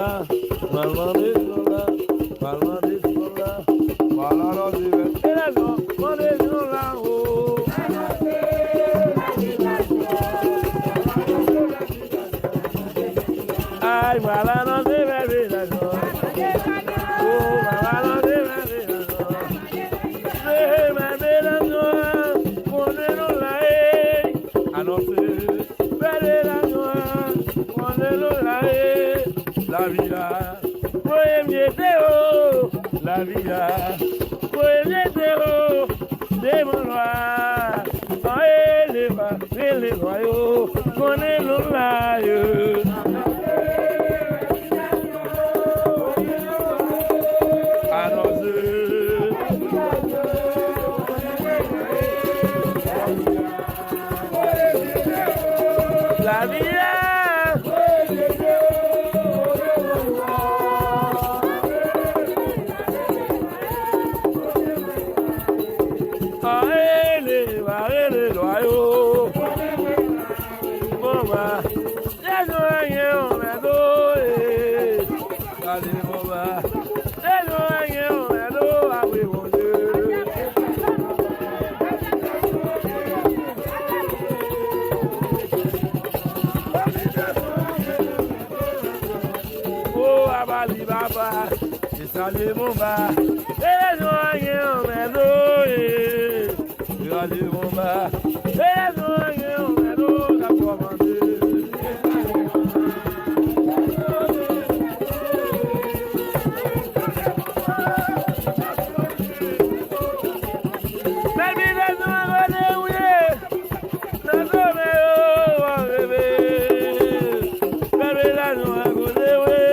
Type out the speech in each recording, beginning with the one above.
Nola, Malmande Nola, Malmande Nola, Malala Zive, Elano, Mande Nola, oh. Ay, Malala Zive, Elano, oh, Malala Zive, Elano, Say, Mandela, Mande Nola, eh, Anose, Mandela, Mande Nola, eh, La vida, Poemietéo, la vida, Poemietéo, de mon roi, les royaux, connaît l'oulaye. La vida. Baba, it's a limumba. There's no young man, you're a limumba. There's no young man, maybe there's no other way. There's no way, baby. Maybe there's no other way.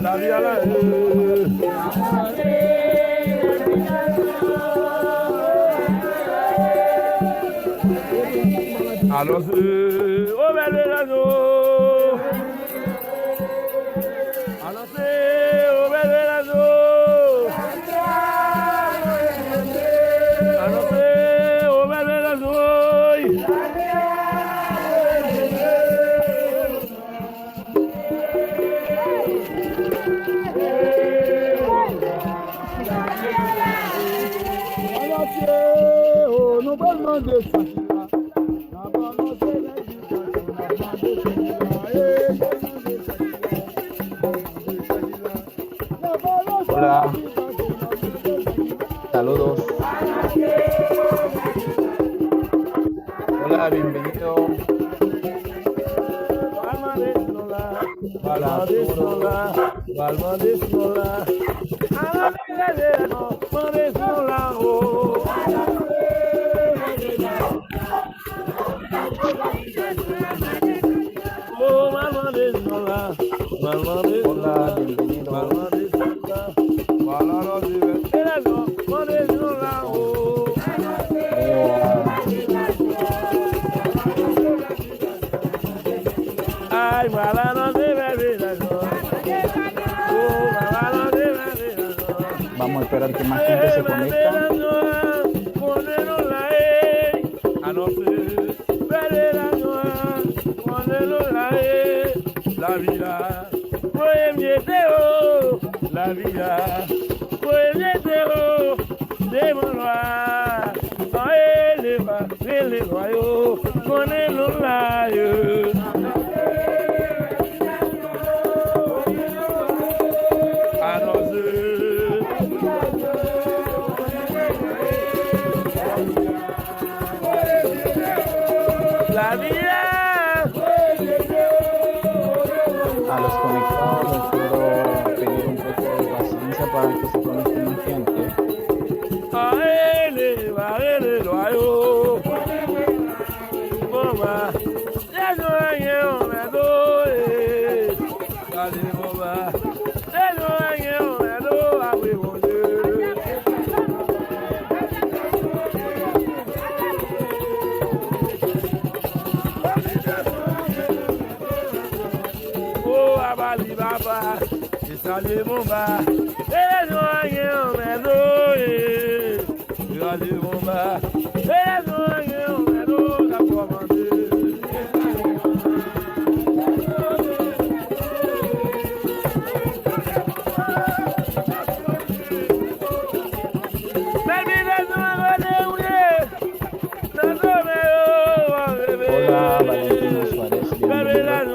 La vida la alors oh belle la no alors oh belle la no alors oh belle la no no balma de sakila na balma de Hola, saludos. Hola, bienvenido. Hola, bienvenido. Ay, Vamos a esperar que más gente se conecta. La vida, Poemietéo, la vida, Poemietéo, de mon roi, les royaux, connaît l'oulaye. La vida. A los conectados les quiero pedir un poco de paciencia para que se conecte más gente. Baba, ìsàlẹ̀ mo bá ẹlẹ́nu ayé ọ̀mẹ́dó ìsàlẹ̀ mo bá ẹlẹ́nu ayé ọ̀mẹ́dó lápò ọmọdé. Bẹ́ẹ̀ni lẹ́nu ọmọdé wúlé lọ́dọ̀ mẹ́rin ó wà rẹ̀. Hola, Valentino Suárez, bienvenido.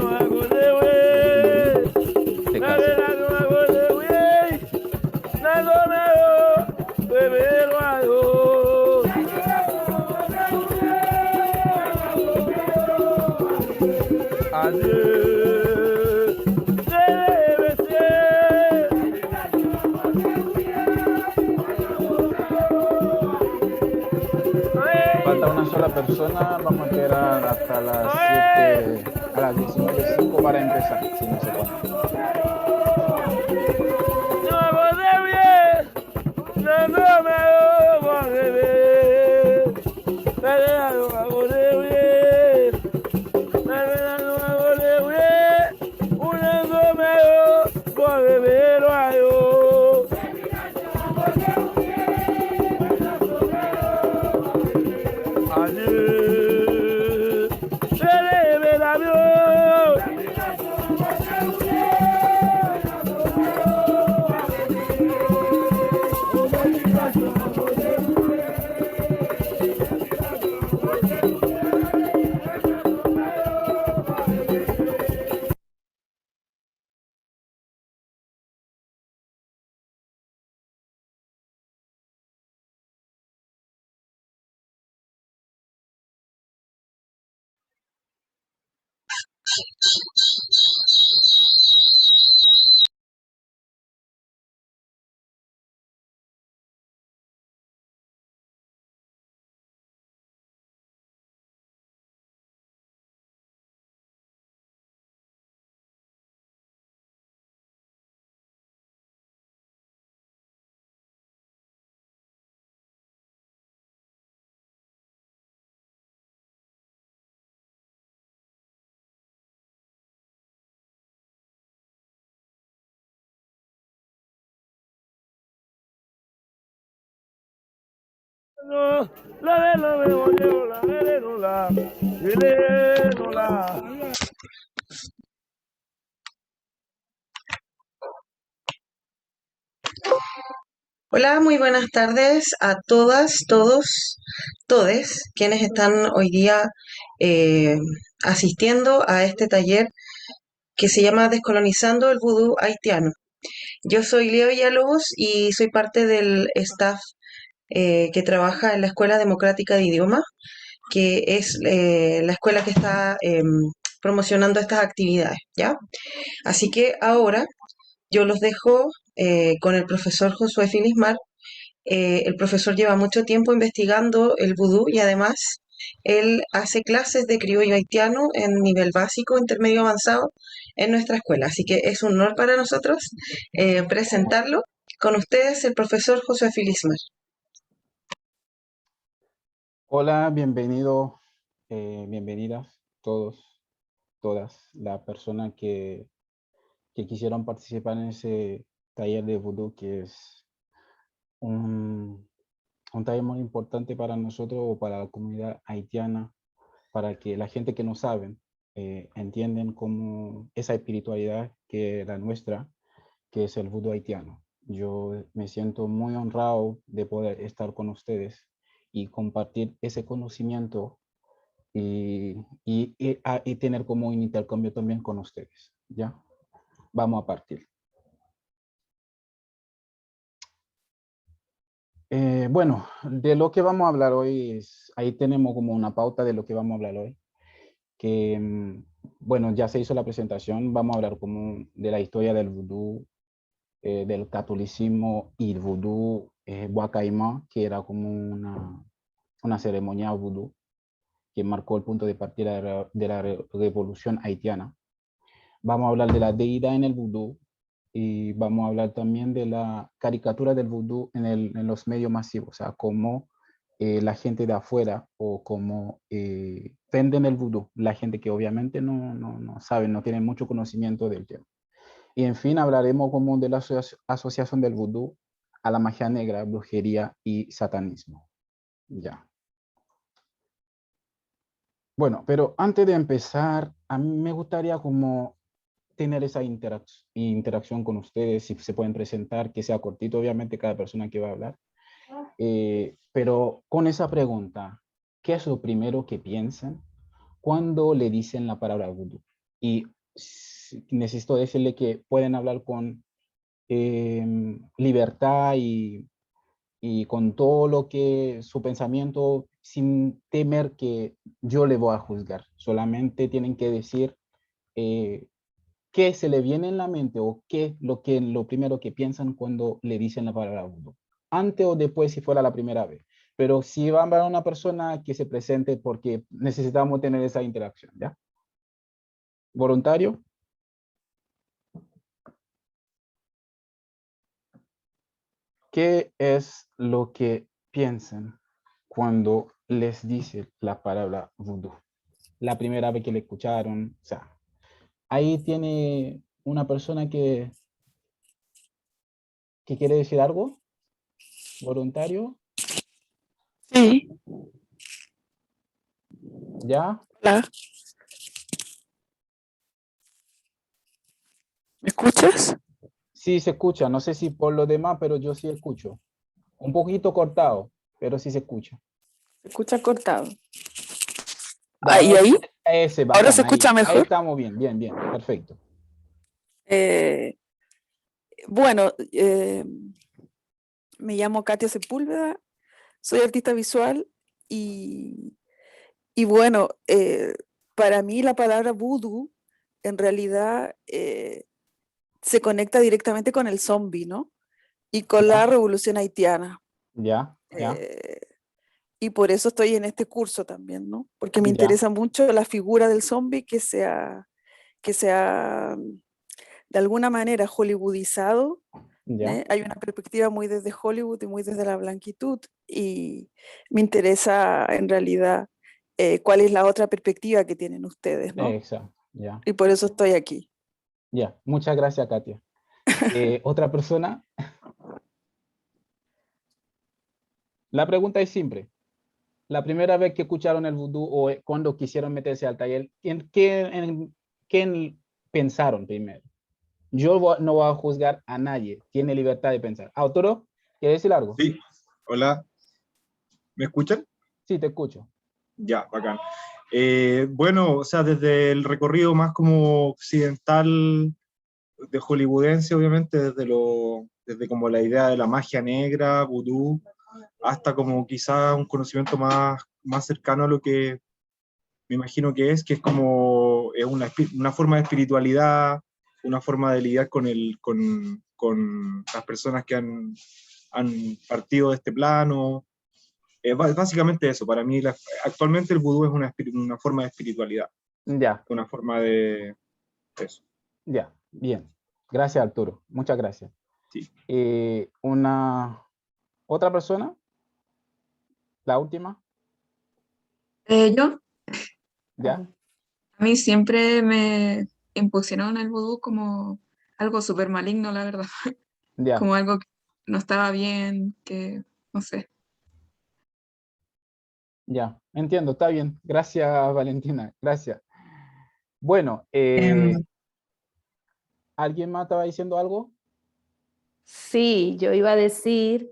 Falta una sola persona, vamos a esperar hasta las 7, a las 19:05 para empezar, si no se puede. No, la ve, oye, la ve, no la, no la. Hola, muy buenas tardes a todas, todos, todes quienes están hoy día eh, asistiendo a este taller que se llama Descolonizando el Vudú Haitiano. Yo soy Leo Villalobos y soy parte del staff que trabaja en la Escuela Democrática de Idioma, que es la escuela que está promocionando estas actividades, ¿ya? Así que ahora yo los dejo con el profesor Josué Filismar. El profesor lleva mucho tiempo investigando el vudú y además él hace clases de criollo haitiano en nivel básico, intermedio avanzado en nuestra escuela. Así que es un honor para nosotros presentarlo. Con ustedes el profesor Josué Filismar. Hola, bienvenido, bienvenidas todos, todas, las personas que quisieron participar en ese taller de vudú, que es un taller muy importante para nosotros o para la comunidad haitiana, para que la gente que no saben entiendan cómo esa espiritualidad que es la nuestra, que es el vudú haitiano. Yo me siento muy honrado de poder estar con ustedes y compartir ese conocimiento y tener como un intercambio también con ustedes. ¿Ya? Vamos a partir. Bueno, de lo que vamos a hablar hoy, ahí tenemos como una pauta de lo que vamos a hablar hoy, que, bueno, ya se hizo la presentación, vamos a hablar como de la historia del vudú, del catolicismo y el vudú Huacaimá, que era como una ceremonia vudú que marcó el punto de partida de la revolución haitiana. Vamos a hablar de la deidad en el vudú y vamos a hablar también de la caricatura del vudú en los medios masivos, o sea, cómo la gente de afuera o cómo venden el vudú, la gente que obviamente no sabe, no tiene mucho conocimiento del tema. Y en fin, hablaremos como de la asociación del vudú a la magia negra, brujería y satanismo. Ya. Bueno, pero antes de empezar, a mí me gustaría como tener esa interacción con ustedes, si se pueden presentar, que sea cortito, obviamente, cada persona que va a hablar. Pero con esa pregunta, ¿qué es lo primero que piensan cuando le dicen la palabra vudú? Y necesito decirle que pueden hablar con libertad y con todo lo que su pensamiento, sin temer que yo le voy a juzgar. Solamente tienen que decir qué se le viene en la mente o qué lo primero que piensan cuando le dicen la palabra vudú. Antes o después si fuera la primera vez. Pero si va a haber una persona que se presente porque necesitamos tener esa interacción, ¿ya? ¿Voluntario? ¿Qué es lo que piensan cuando les dice la palabra vudú? La primera vez que le escucharon, o sea, ahí tiene una persona que quiere decir algo, voluntario, Sí, ¿ya? hola. ¿Me escuchas? Sí se escucha, no sé si por lo demás, pero yo sí escucho. Un poquito cortado, pero sí se escucha. Se escucha cortado. Ah, Da, ¿y ahí? ese ¿Ahora se bacán, escucha ahí mejor? estamos bien, bien, bien, perfecto. Eh, bueno, me llamo Katia Sepúlveda, soy artista visual y, y bueno, para mí la palabra voodoo en realidad se conecta directamente con el zombie, ¿no? Y con la Ya, revolución haitiana. ya, ya, Eh, y por eso estoy en este curso también, ¿no? Porque me ya, interesa mucho la figura del zombie que sea de alguna manera hollywoodizado. ya, Hay una perspectiva muy desde Hollywood y muy desde la blanquitud y me interesa en realidad cuál es la otra perspectiva que tienen ustedes, ¿no? exacto, ya, Y por eso estoy aquí. ya. Muchas gracias, Katia. ¿Otra persona? La pregunta es simple. La primera vez que escucharon el vudú o cuando quisieron meterse al taller, ¿quién pensaron primero? Yo no voy a juzgar a nadie, tiene libertad de pensar. ¿Autoro? ¿Quieres decir algo? Sí, hola, ¿me escuchan? Sí, te escucho. Ya, bacán. Bueno, o sea, desde el recorrido más como occidental de hollywoodense, obviamente, desde como la idea de la magia negra, vudú, hasta como quizá un conocimiento más cercano a lo que me imagino que es como es una forma de espiritualidad, una forma de lidiar con las personas que han partido de este plano. Básicamente eso, para mí actualmente el vudú es una forma de espiritualidad, Ya, una forma de eso. ya, bien. Gracias, Arturo. Muchas gracias. Sí. ¿Otra persona? La última, Yo, ¿ya? a mí siempre me impusieron el vudú como algo súper maligno, la verdad, Ya, como algo que no estaba bien, que no sé. ya. Entiendo, está bien. Gracias, Valentina. Gracias. Bueno, Em, ¿alguien más estaba diciendo algo? Sí, yo iba a decir,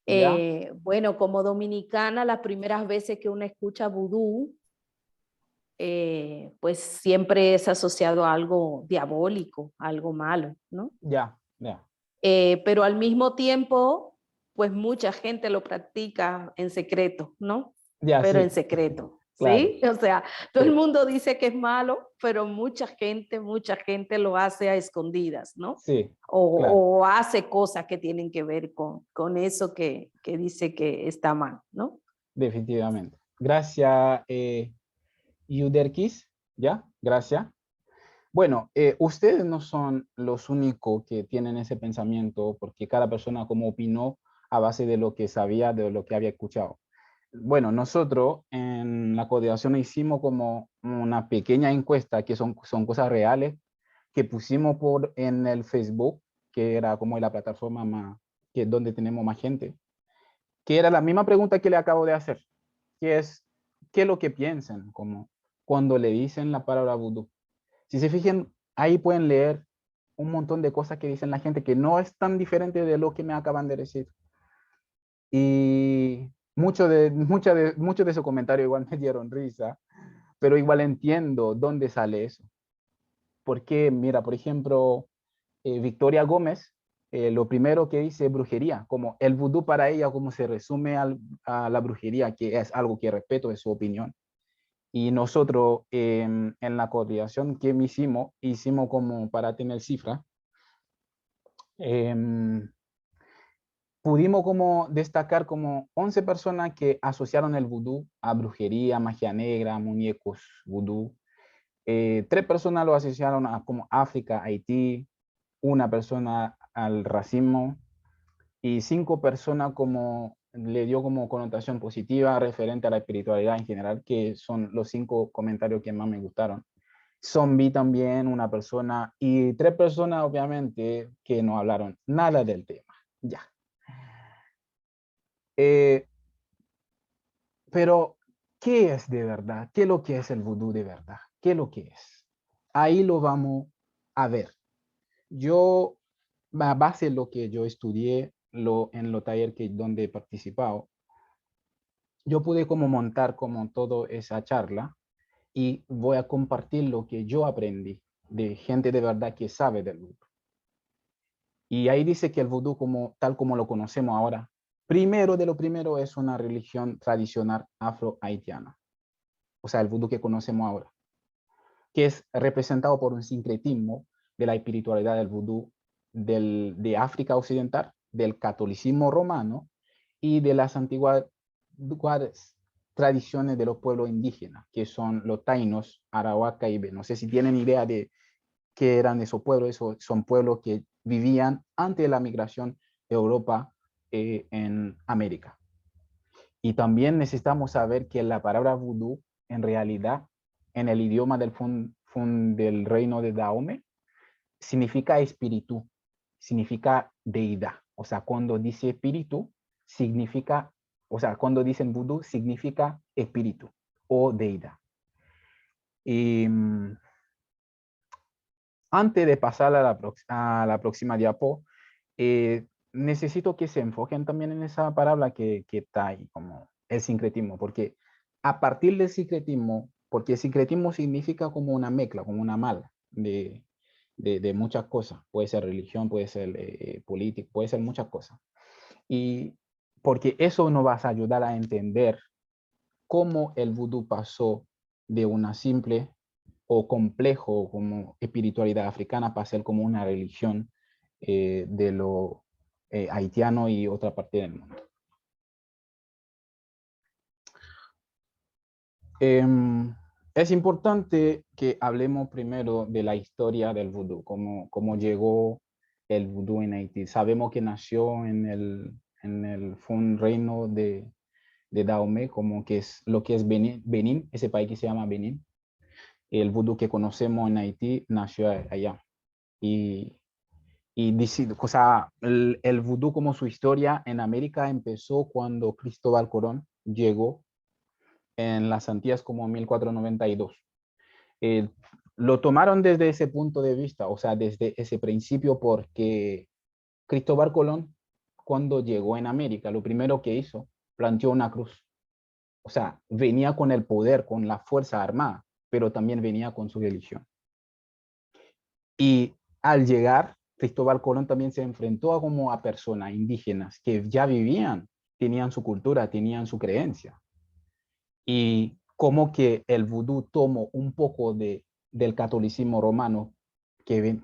¿Ya? bueno, como dominicana, las primeras veces que uno escucha vudú, pues siempre es asociado a algo diabólico, algo malo, ¿no? Ya, ya. Pero al mismo tiempo, pues mucha gente lo practica en secreto, ¿no? Ya, Pero sí, en secreto, claro. ¿sí? O sea, todo el Sí, mundo dice que es malo, pero mucha gente lo hace a escondidas, ¿no? sí, claro, O hace cosas que tienen que ver con eso que dice que está mal, ¿no? definitivamente. Gracias, Yuderkis, ¿ya? Gracias. Bueno, ustedes no son los únicos que tienen ese pensamiento, porque cada persona como opinó a base de lo que sabía, de lo que había escuchado. Bueno, nosotros en la coordinación hicimos como una pequeña encuesta, que son cosas reales, que pusimos en el Facebook, que era como la plataforma más, que es donde tenemos más gente, que era la misma pregunta que le acabo de hacer, que es, ¿qué es lo que piensan como cuando le dicen la palabra vudú? Si se fijan, ahí pueden leer un montón de cosas que dicen la gente que no es tan diferente de lo que me acaban de decir. Y muchos de esos comentarios igual me dieron risa, pero igual entiendo dónde sale eso. Porque, mira, por ejemplo, Victoria Gómez, lo primero que dice brujería, como el vudú para ella, como se resume a la brujería, que es algo que respeto, es su opinión. Y nosotros en la coordinación que hicimos como para tener cifra, pudimos como destacar como 11 personas que asociaron el vudú a brujería, magia negra, muñecos vudú. 3 personas lo asociaron a como África, Haití, una persona al racismo y 5 personas como le dio como connotación positiva referente a la espiritualidad en general, que son los 5 comentarios que más me gustaron. Zombie también, una persona, y 3 personas obviamente que no hablaron nada del tema. Ya. Eh, pero, ¿qué es de verdad? ¿Qué es lo que es el vudú de verdad? ¿Qué es lo que es? Ahí lo vamos a ver. Yo, a base de lo que yo estudié en los talleres donde he participado, yo pude como montar como toda esa charla y voy a compartir lo que yo aprendí de gente de verdad que sabe del vudú. Y ahí dice que el vudú, tal como lo conocemos ahora, primero de lo primero es una religión tradicional afro-haitiana. O sea, el vudú que conocemos ahora, que es representado por un sincretismo de la espiritualidad del vudú de África Occidental, del catolicismo romano y de las antiguas tradiciones de los pueblos indígenas, que son los tainos, Arahuaca y Be. No sé si tienen idea de qué eran esos pueblos. Esos son pueblos que vivían antes de la migración de Europa en América. Y también necesitamos saber que la palabra vudú, en realidad, en el idioma del reino de Dahomey, significa espíritu, significa deidad. O sea, cuando dice espíritu, significa, o sea, cuando dicen vudú, significa espíritu o deidad. Y antes de pasar a la próxima diapo, necesito que se enfoquen también en esa palabra que está ahí, como el sincretismo, porque a partir del sincretismo, porque el sincretismo significa como una mezcla, como una mala de muchas cosas, puede ser religión, puede ser política, puede ser muchas cosas. Y porque eso nos va a ayudar a entender cómo el vudú pasó de una simple o complejo como espiritualidad africana para ser como una religión de lo haitiano y otra parte del mundo. Es importante que hablemos primero de la historia del vudú, cómo llegó el vudú en Haití. Sabemos que nació fue un reino de Dahomey, como que es lo que es Benín, ese país que se llama Benín. El vudú que conocemos en Haití nació allá. Y dice, o sea, el vudú como su historia en América empezó cuando Cristóbal Colón llegó en las Antillas como 1492. Eh, lo tomaron desde ese punto de vista, o sea, desde ese principio, porque Cristóbal Colón, cuando llegó en América, lo primero que hizo, planteó una cruz. O sea, venía con el poder, con la fuerza armada, pero también venía con su religión. Y al llegar, Cristóbal Colón también se enfrentó a, como a personas indígenas que ya vivían, tenían su cultura, tenían su creencia. Y como que el vudú tomó un poco del catolicismo romano que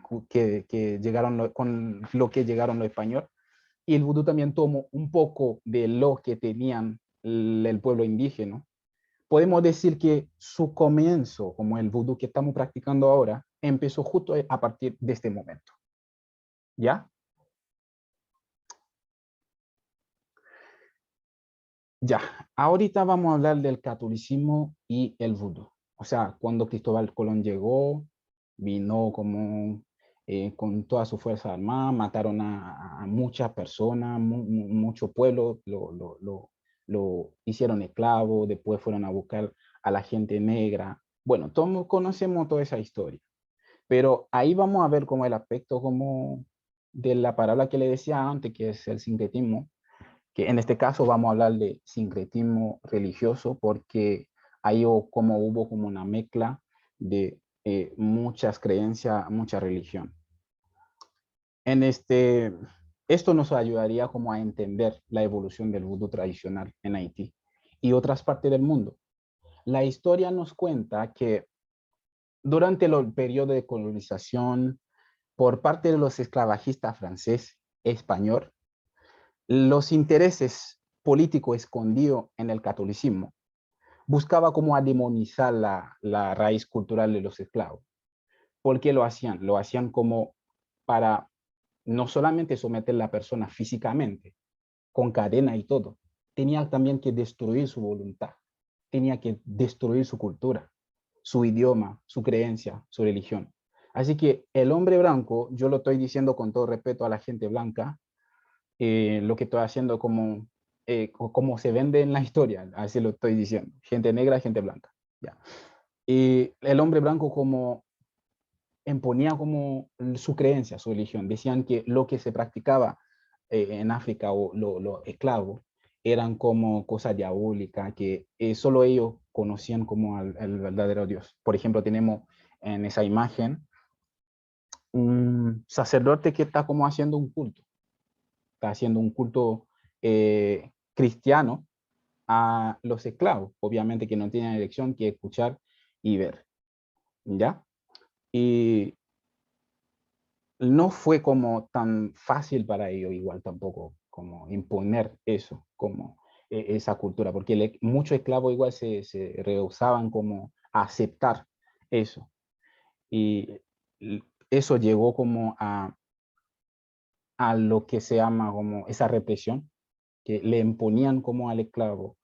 llegaron con lo que llegaron los españoles, y el vudú también tomó un poco de lo que tenían el pueblo indígena. Podemos decir que su comienzo, como el vudú que estamos practicando ahora, empezó justo a partir de este momento. ¿Ya? Ya, ahorita vamos a hablar del catolicismo y el vudú. O sea, cuando Cristóbal Colón llegó, vino como con toda su fuerza armada, mataron a muchas personas, mucho pueblo, lo hicieron esclavo, después fueron a buscar a la gente negra. Bueno, todos conocemos toda esa historia, pero ahí vamos a ver como el aspecto como de la palabra que le decía antes, que es el sincretismo, que en este caso vamos a hablar de sincretismo religioso porque ahí como hubo como una mezcla de muchas creencias, mucha religión. Esto nos ayudaría como a entender la evolución del vudú tradicional en Haití y otras partes del mundo. La historia nos cuenta que durante el periodo de colonización por parte de los esclavagistas francés, español, los intereses políticos escondidos en el catolicismo buscaba como a demonizar la raíz cultural de los esclavos. ¿Por qué lo hacían? Lo hacían como para no solamente someter a la persona físicamente, con cadena y todo, tenía también que destruir su voluntad, tenía que destruir su cultura, su idioma, su creencia, su religión. Así que el hombre blanco, yo lo estoy diciendo con todo respeto a la gente blanca, lo que estoy haciendo como se vende en la historia, así lo estoy diciendo, gente negra, gente blanca. ¿Ya? Y el hombre blanco como imponía como su creencia, su religión. Decían que lo que se practicaba en África o los esclavos eran como cosas diabólicas, que solo ellos conocían como al verdadero Dios. Por ejemplo, tenemos en esa imagen un sacerdote que está como haciendo un culto. Está haciendo un culto cristiano a los esclavos, obviamente que no tienen elección que escuchar y ver, ¿ya? Y no fue como tan fácil para ellos igual tampoco como imponer eso, como esa cultura, porque muchos esclavos igual se rehusaban como a aceptar eso. Y eso llegó como a lo que se llama como esa represión, que le imponían como al esclavo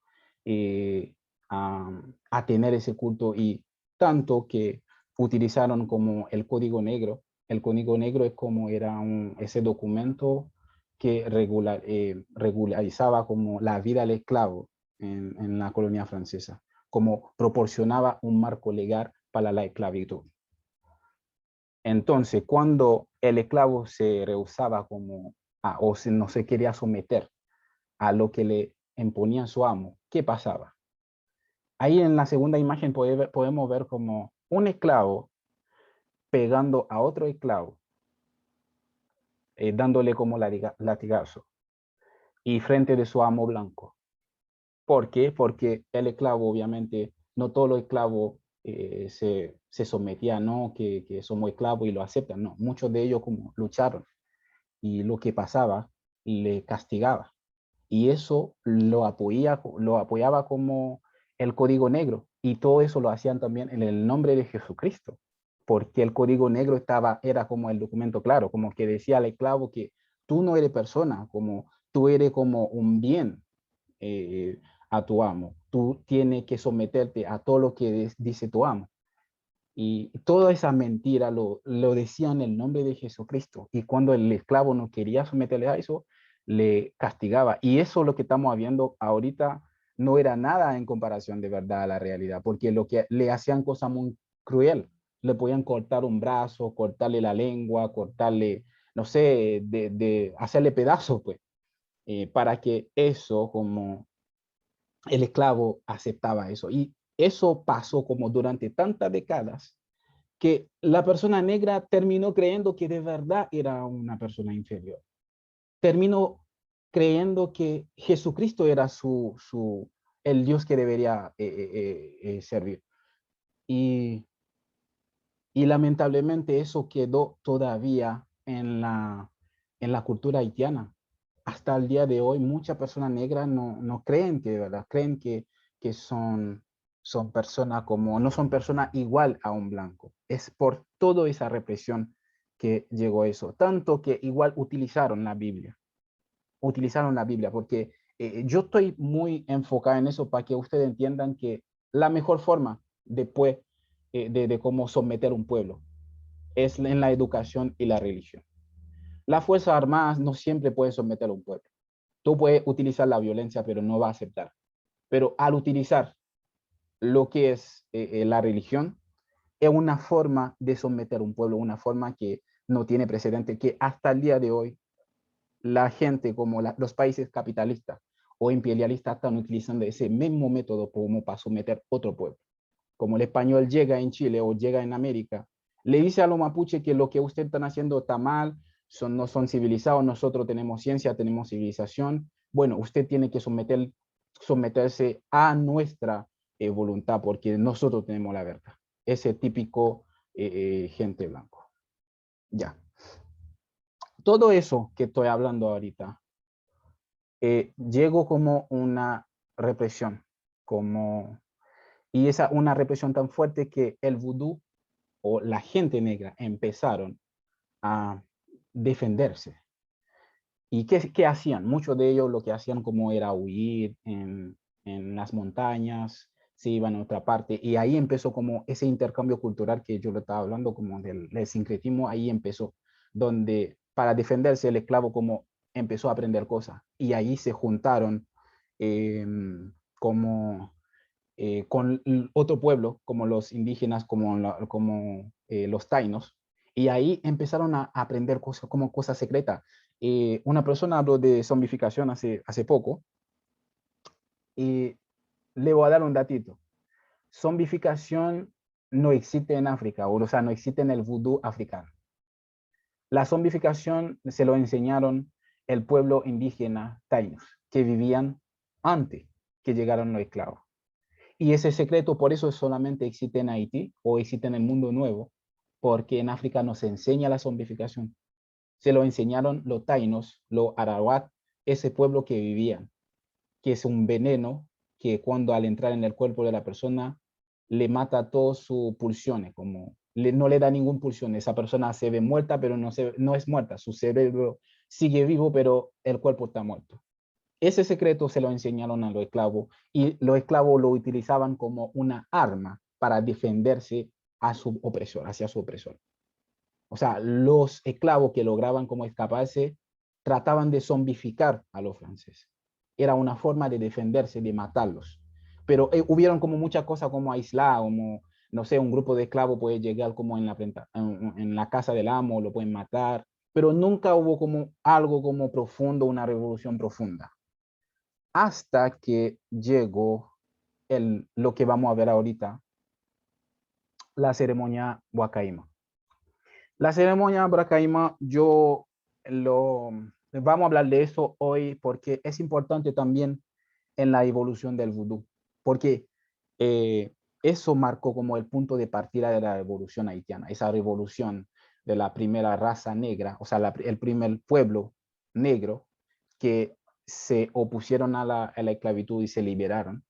eh, a tener ese culto, y tanto que utilizaron como el Código Negro. El Código Negro es como era ese documento que regularizaba como la vida del esclavo en la colonia francesa, como proporcionaba un marco legal para la esclavitud. Entonces, cuando el esclavo se rehusaba como, no se quería someter a lo que le imponía su amo, ¿qué pasaba? Ahí en la segunda imagen podemos ver como un esclavo pegando a otro esclavo, dándole como latigazo, y frente de su amo blanco. ¿Por qué? Porque el esclavo, obviamente, no todos los esclavos se sometían, no, que somos esclavos y lo aceptan, no. Muchos de ellos como lucharon, y lo que pasaba le castigaba. Y eso lo apoyaba como el Código Negro, y todo eso lo hacían también en el nombre de Jesucristo, porque el Código Negro era como el documento claro, como que decía al esclavo que tú no eres persona, como tú eres como un bien a tu amo, tú tienes que someterte a todo lo que dice tu amo. Y toda esa mentira lo decían en el nombre de Jesucristo. Y cuando el esclavo no quería someterle a eso, le castigaba. Y eso lo que estamos viendo ahorita no era nada en comparación de verdad a la realidad, porque lo que le hacían cosas muy cruel. Le podían cortar un brazo, cortarle la lengua, cortarle, no sé, hacerle pedazos, pues, para que eso, como el esclavo aceptaba eso. Y eso pasó como durante tantas décadas, que la persona negra terminó creyendo que de verdad era una persona inferior. Terminó creyendo que Jesucristo era el Dios que debería servir. Y, y lamentablemente eso quedó todavía en la cultura haitiana. Hasta el día de hoy, muchas personas negras no creen que de verdad, creen que son personas como, no son personas igual a un blanco. Es por toda esa represión que llegó eso. Tanto que igual utilizaron la Biblia porque yo estoy muy enfocado en eso para que ustedes entiendan que la mejor forma después de cómo someter un pueblo es en la educación y la religión. Las Fuerzas Armadas no siempre pueden someter a un pueblo. Tú puedes utilizar la violencia, pero no va a aceptar. Pero al utilizar lo que es la religión, es una forma de someter a un pueblo, una forma que no tiene precedente, que hasta el día de hoy la gente, como los países capitalistas o imperialistas, están utilizando ese mismo método como para someter otro pueblo. Como el español llega en Chile o llega en América, le dice a los mapuches que lo que ustedes están haciendo está mal, no son civilizados, nosotros tenemos ciencia, tenemos civilización. Bueno, usted tiene que someterse a nuestra voluntad porque nosotros tenemos la verdad. Ese típico gente blanco. Ya. Todo eso que estoy hablando ahorita llegó como una represión, y esa una represión tan fuerte que el vudú o la gente negra empezaron a defenderse. ¿Y qué hacían? Muchos de ellos lo que hacían como era huir en las montañas, se iban a otra parte, y ahí empezó como ese intercambio cultural que yo le estaba hablando, como del sincretismo, ahí empezó, donde para defenderse el esclavo como empezó a aprender cosas, y ahí se juntaron eh, como con otro pueblo, como los indígenas, como los tainos, y ahí empezaron a aprender cosas como cosas secretas. Una persona habló de zombificación hace poco, y le voy a dar un datito. Zombificación no existe en África, o sea, no existe en el vudú africano. La zombificación se lo enseñaron el pueblo indígena tainos, que vivían antes que llegaran los esclavos. Y ese secreto por eso solamente existe en Haití o existe en el mundo nuevo, porque en África no se enseña la zombificación. Se lo enseñaron los tainos, los arawak, ese pueblo que vivían, que es un veneno que cuando al entrar en el cuerpo de la persona le mata todas sus pulsiones, no le da ninguna pulsión. Esa persona se ve muerta, pero no es muerta. Su cerebro sigue vivo, pero el cuerpo está muerto. Ese secreto se lo enseñaron a los esclavos y los esclavos lo utilizaban como una arma para defenderse hacia su opresor. O sea, los esclavos que lograban como escaparse trataban de zombificar a los franceses. Era una forma de defenderse, de matarlos. Pero hubieron como muchas cosas como aislar, como, no sé, un grupo de esclavos puede llegar como en la casa del amo, lo pueden matar, pero nunca hubo como algo como profundo, una revolución profunda. Hasta que llegó lo que vamos a ver ahorita, la ceremonia Huacaima. La ceremonia Huacaima, vamos a hablar de eso hoy porque es importante también en la evolución del vudú, porque eso marcó como el punto de partida de la revolución haitiana, esa revolución de la primera raza negra, o sea, el primer pueblo negro que se opusieron a la esclavitud y se liberaron.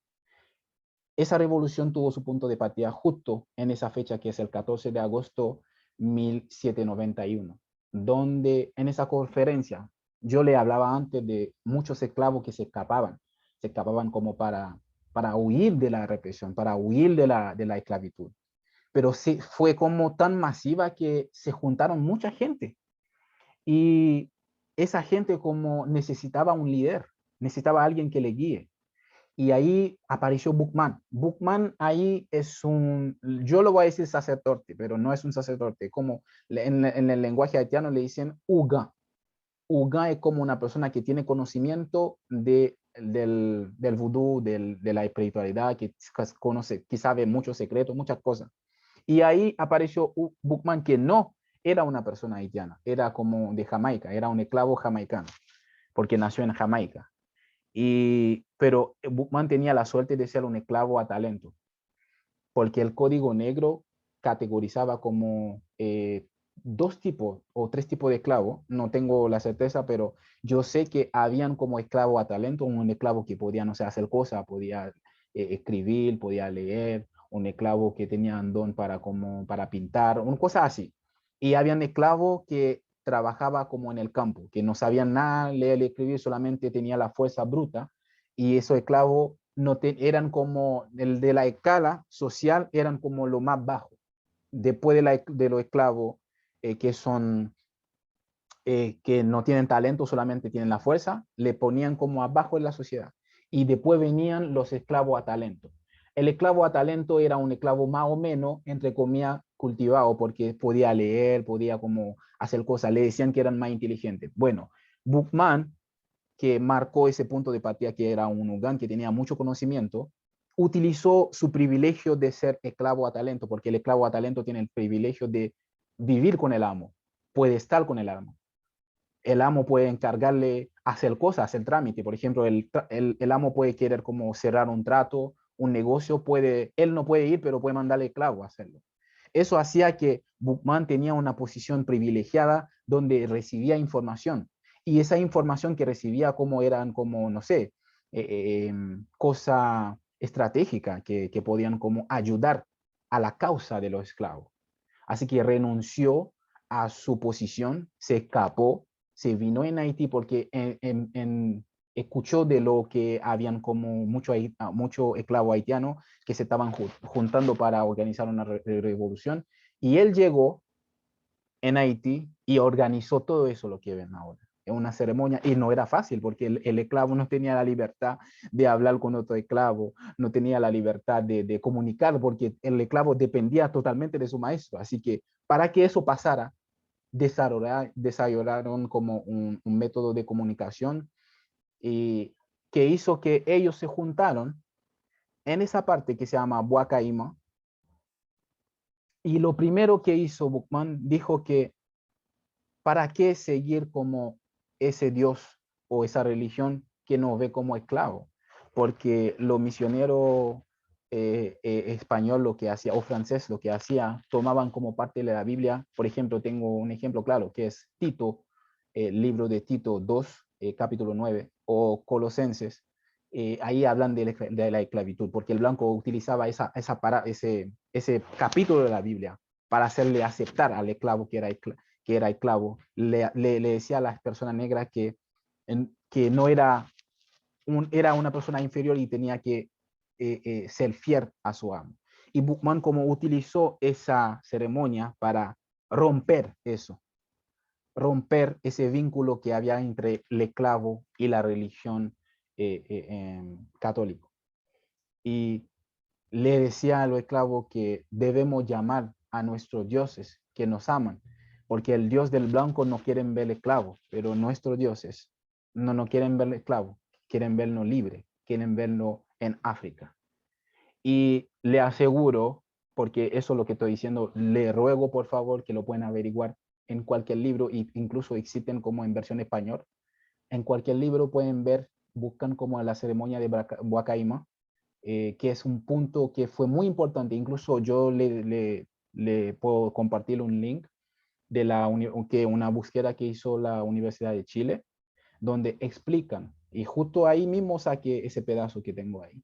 Esa revolución tuvo su punto de partida justo en esa fecha que es el 14 de agosto 1791, donde en esa conferencia yo le hablaba antes de muchos esclavos que se escapaban como para huir de la represión, para huir de la esclavitud. Pero sí, fue como tan masiva que se juntaron mucha gente y esa gente como necesitaba un líder, necesitaba alguien que le guíe. Y ahí apareció Boukman. Boukman ahí yo lo voy a decir sacerdote, pero no es un sacerdote, como en el lenguaje haitiano le dicen Uga. Uga es como una persona que tiene conocimiento del vudú, de la espiritualidad, que conoce, que sabe muchos secretos, muchas cosas. Y ahí apareció Bookman, que no era una persona haitiana, era como de Jamaica, era un esclavo jamaicano, porque nació en Jamaica. Pero Bookman tenía la suerte de ser un esclavo a talento, porque el código negro categorizaba como dos tipos o tres tipos de esclavos, no tengo la certeza, pero yo sé que habían como esclavo a talento, un esclavo que podía, no sé, hacer cosas, podía escribir, podía leer, un esclavo que tenía don para pintar, una cosa así. Y habían esclavos que trabajaba como en el campo, que no sabían nada, leer y escribir, solamente tenía la fuerza bruta, y esos esclavos eran como el de la escala social, eran como lo más bajo. Después de los esclavos que son que no tienen talento, solamente tienen la fuerza, le ponían como abajo en la sociedad. Y después venían los esclavos a talento. El esclavo a talento era un esclavo más o menos, entre comillas, cultivado, porque podía leer, podía como hacer cosas, le decían que eran más inteligentes. Bueno, Bookman, que marcó ese punto de partida, que era un Ugán que tenía mucho conocimiento, utilizó su privilegio de ser esclavo a talento, porque el esclavo a talento tiene el privilegio de vivir con el amo, puede estar con el amo. El amo puede encargarle hacer cosas, hacer trámite. Por ejemplo, el amo puede querer como cerrar un trato, un negocio, él no puede ir, pero puede mandarle esclavo a hacerlo. Eso hacía que Bookman tenía una posición privilegiada donde recibía información. Y esa información que recibía como eran como, no sé, cosa estratégica que podían como ayudar a la causa de los esclavos. Así que renunció a su posición, se escapó, se vino en Haití porque escuchó de lo que habían como mucho esclavo haitiano que se estaban juntando para organizar una revolución. Y él llegó en Haití y organizó todo eso, lo que ven ahora. Es una ceremonia, y no era fácil porque el esclavo no tenía la libertad de hablar con otro esclavo, no tenía la libertad de comunicar, porque el esclavo dependía totalmente de su maestro. Así que para que eso pasara, desarrollaron como un método de comunicación y que hizo que ellos se juntaron en esa parte que se llama Boacaima. Y lo primero que hizo Bookman, dijo que ¿para qué seguir como ese Dios o esa religión que nos ve como esclavo? Porque los misioneros español lo que hacía, o francés lo que hacía, tomaban como parte de la Biblia. Por ejemplo, tengo un ejemplo claro, que es Tito, el libro de Tito 2, capítulo 9, o Colosenses. Ahí hablan de la esclavitud, porque el blanco utilizaba ese capítulo de la Biblia para hacerle aceptar al esclavo que era esclavo. Le decía a las personas negras que no era una persona inferior y tenía que ser fiel a su amo. Y Bookman como utilizó esa ceremonia para romper eso, romper ese vínculo que había entre el esclavo y la religión católica. Y le decía a los esclavos que debemos llamar a nuestros dioses que nos aman, porque el Dios del blanco no quieren ver esclavos, pero nuestros dioses no quieren ver esclavos, quieren vernos libres, quieren vernos en África. Y le aseguro, porque eso es lo que estoy diciendo, le ruego por favor que lo puedan averiguar en cualquier libro, e incluso existen como en versión español. En cualquier libro pueden ver, buscan como la ceremonia de Boacaima, que es un punto que fue muy importante. Incluso yo le puedo compartir un link de una búsqueda que hizo la Universidad de Chile, donde explican, y justo ahí mismo saqué ese pedazo que tengo ahí,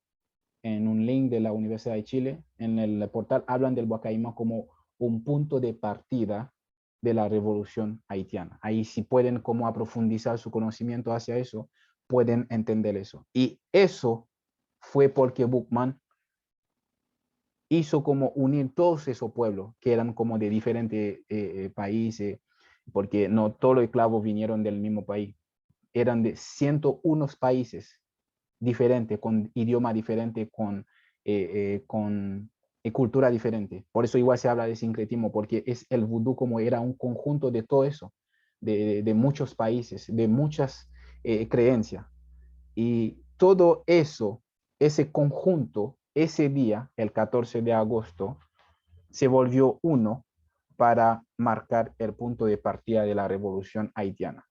en un link de la Universidad de Chile, en el portal hablan del Boacaima como un punto de partida de la revolución haitiana. Ahí si pueden como aprofundizar su conocimiento hacia eso, pueden entender eso. Y eso fue porque Bookman hizo como unir todos esos pueblos que eran como de diferentes países, porque no todos los esclavos vinieron del mismo país, eran de 101 países diferentes, con idioma diferente, con cultura diferente. Por eso igual se habla de sincretismo, porque es el vudú como era un conjunto de todo eso, de muchos países, de muchas creencias. Y todo eso, ese conjunto, ese día, el 14 de agosto, se volvió uno para marcar el punto de partida de la revolución haitiana.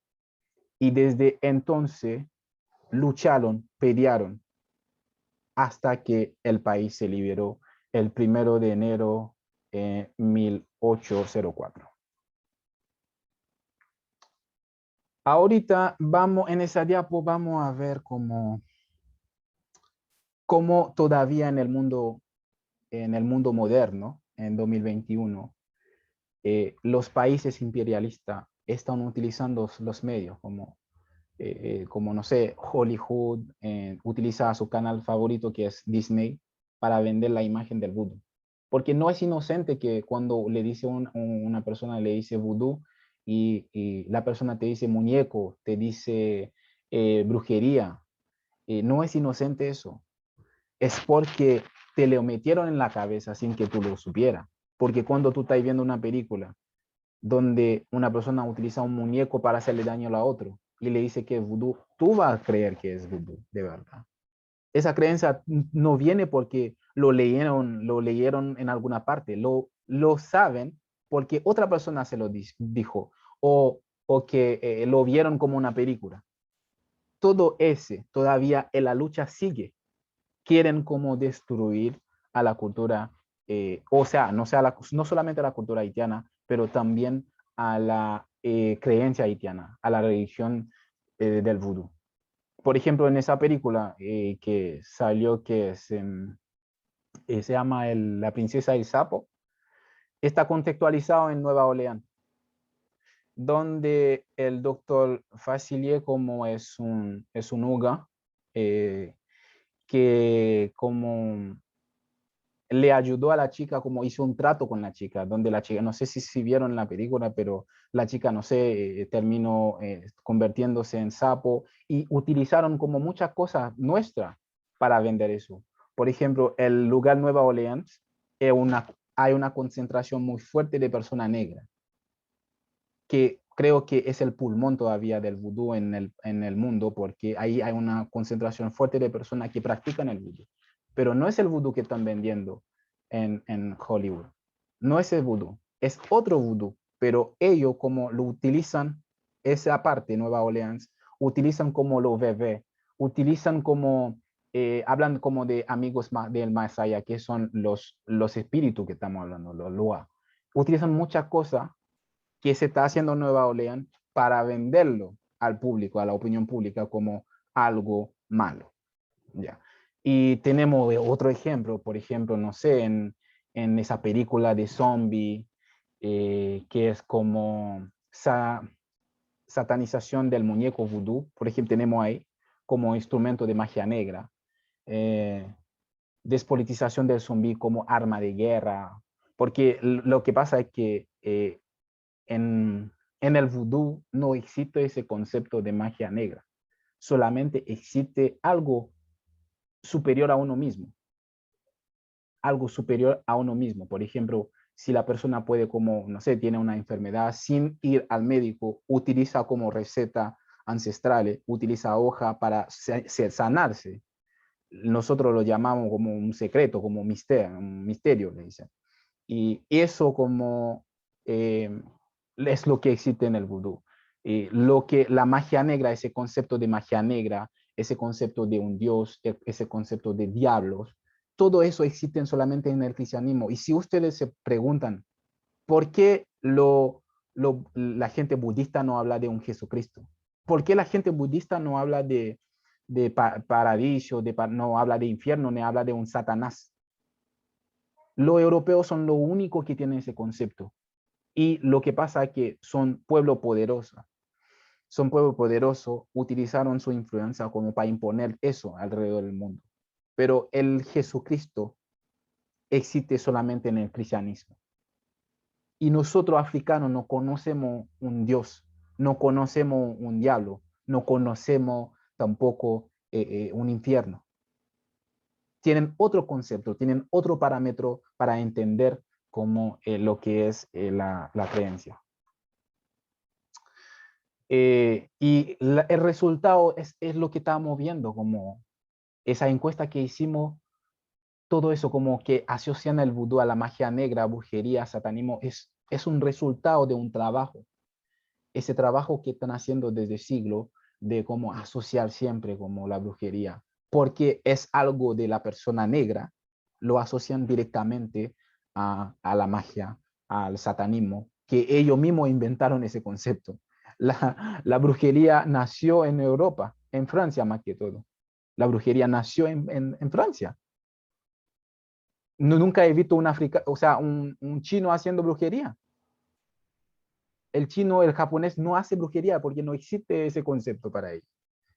Y desde entonces lucharon, pelearon hasta que el país se liberó el 1 de enero de 1804. Ahorita vamos, en esa diapo vamos a ver cómo todavía en el mundo moderno, en 2021, los países imperialistas están utilizando los medios como no sé, Hollywood utiliza su canal favorito que es Disney para vender la imagen del vudú. Porque no es inocente que cuando le dice una persona, le dice vudú y la persona te dice muñeco, te dice brujería. No es inocente eso. Es porque te lo metieron en la cabeza sin que tú lo supieras. Porque cuando tú estás viendo una película donde una persona utiliza un muñeco para hacerle daño a la otra y le dice que es vudú, tú vas a creer que es vudú, de verdad. Esa creencia no viene porque lo leyeron en alguna parte, lo saben porque otra persona se lo dijo o que lo vieron como una película. Todo ese, todavía en la lucha sigue. Quieren como destruir a la cultura, o sea, no solamente a la cultura haitiana, pero también a la creencia haitiana, a la religión del vudú. Por ejemplo, en esa película que salió, que se llama La princesa y el sapo, está contextualizado en Nueva Orleans, donde el doctor Facilier como es un Uga, que como le ayudó a la chica, como hizo un trato con la chica, donde la chica, no sé si vieron la película, pero la chica, no sé, terminó convirtiéndose en sapo y utilizaron como muchas cosas nuestras para vender eso. Por ejemplo, el lugar Nueva Orleans, hay una concentración muy fuerte de personas negras, que creo que es el pulmón todavía del vudú en el mundo, porque ahí hay una concentración fuerte de personas que practican el vudú. Pero no es el vudú que están vendiendo en Hollywood. No es el vudú, es otro vudú, pero ellos como lo utilizan, esa parte, Nueva Orleans, utilizan como los bebés, utilizan como, hablan como de amigos del más allá, que son los espíritus que estamos hablando, los Lua. Utilizan muchas cosas que se está haciendo en Nueva Orleans para venderlo al público, a la opinión pública, como algo malo. ¿Ya? Y tenemos otro ejemplo, por ejemplo, no sé, en esa película de zombie, que es como satanización del muñeco vudú, por ejemplo, tenemos ahí como instrumento de magia negra, despolitización del zombie como arma de guerra, porque lo que pasa es que en el vudú no existe ese concepto de magia negra, solamente existe algo superior a uno mismo, algo superior a uno mismo. Por ejemplo, si la persona puede como, no sé, tiene una enfermedad sin ir al médico, utiliza como receta ancestrales, utiliza hoja para sanarse. Nosotros lo llamamos como un secreto, como un misterio, le dicen. Y eso como es lo que existe en el vudú. Lo que la magia negra, ese concepto de magia negra, ese concepto de un dios, ese concepto de diablos, todo eso existe solamente en el cristianismo. Y si ustedes se preguntan, ¿por qué la gente budista no habla de un Jesucristo? ¿Por qué la gente budista no habla de paradiso, no habla de infierno, ni habla de un Satanás? Los europeos son lo único que tienen ese concepto. Y lo que pasa es que son pueblo poderoso. Son pueblo poderoso, utilizaron su influencia como para imponer eso alrededor del mundo. Pero el Jesucristo existe solamente en el cristianismo. Y nosotros africanos no conocemos un Dios, no conocemos un diablo, no conocemos tampoco un infierno. Tienen otro concepto, tienen otro parámetro para entender como lo que es la creencia. Y el resultado es lo que estamos viendo, como esa encuesta que hicimos, todo eso como que asocian el vudú a la magia negra, brujería, satanismo, es un resultado de un trabajo. Ese trabajo que están haciendo desde siglo de cómo asociar siempre como la brujería, porque es algo de la persona negra, lo asocian directamente a la magia, al satanismo, que ellos mismos inventaron ese concepto. La brujería nació en Europa, en Francia más que todo. La brujería nació en Francia. No, nunca he visto un chino haciendo brujería. El chino, el japonés no hace brujería porque no existe ese concepto para ellos,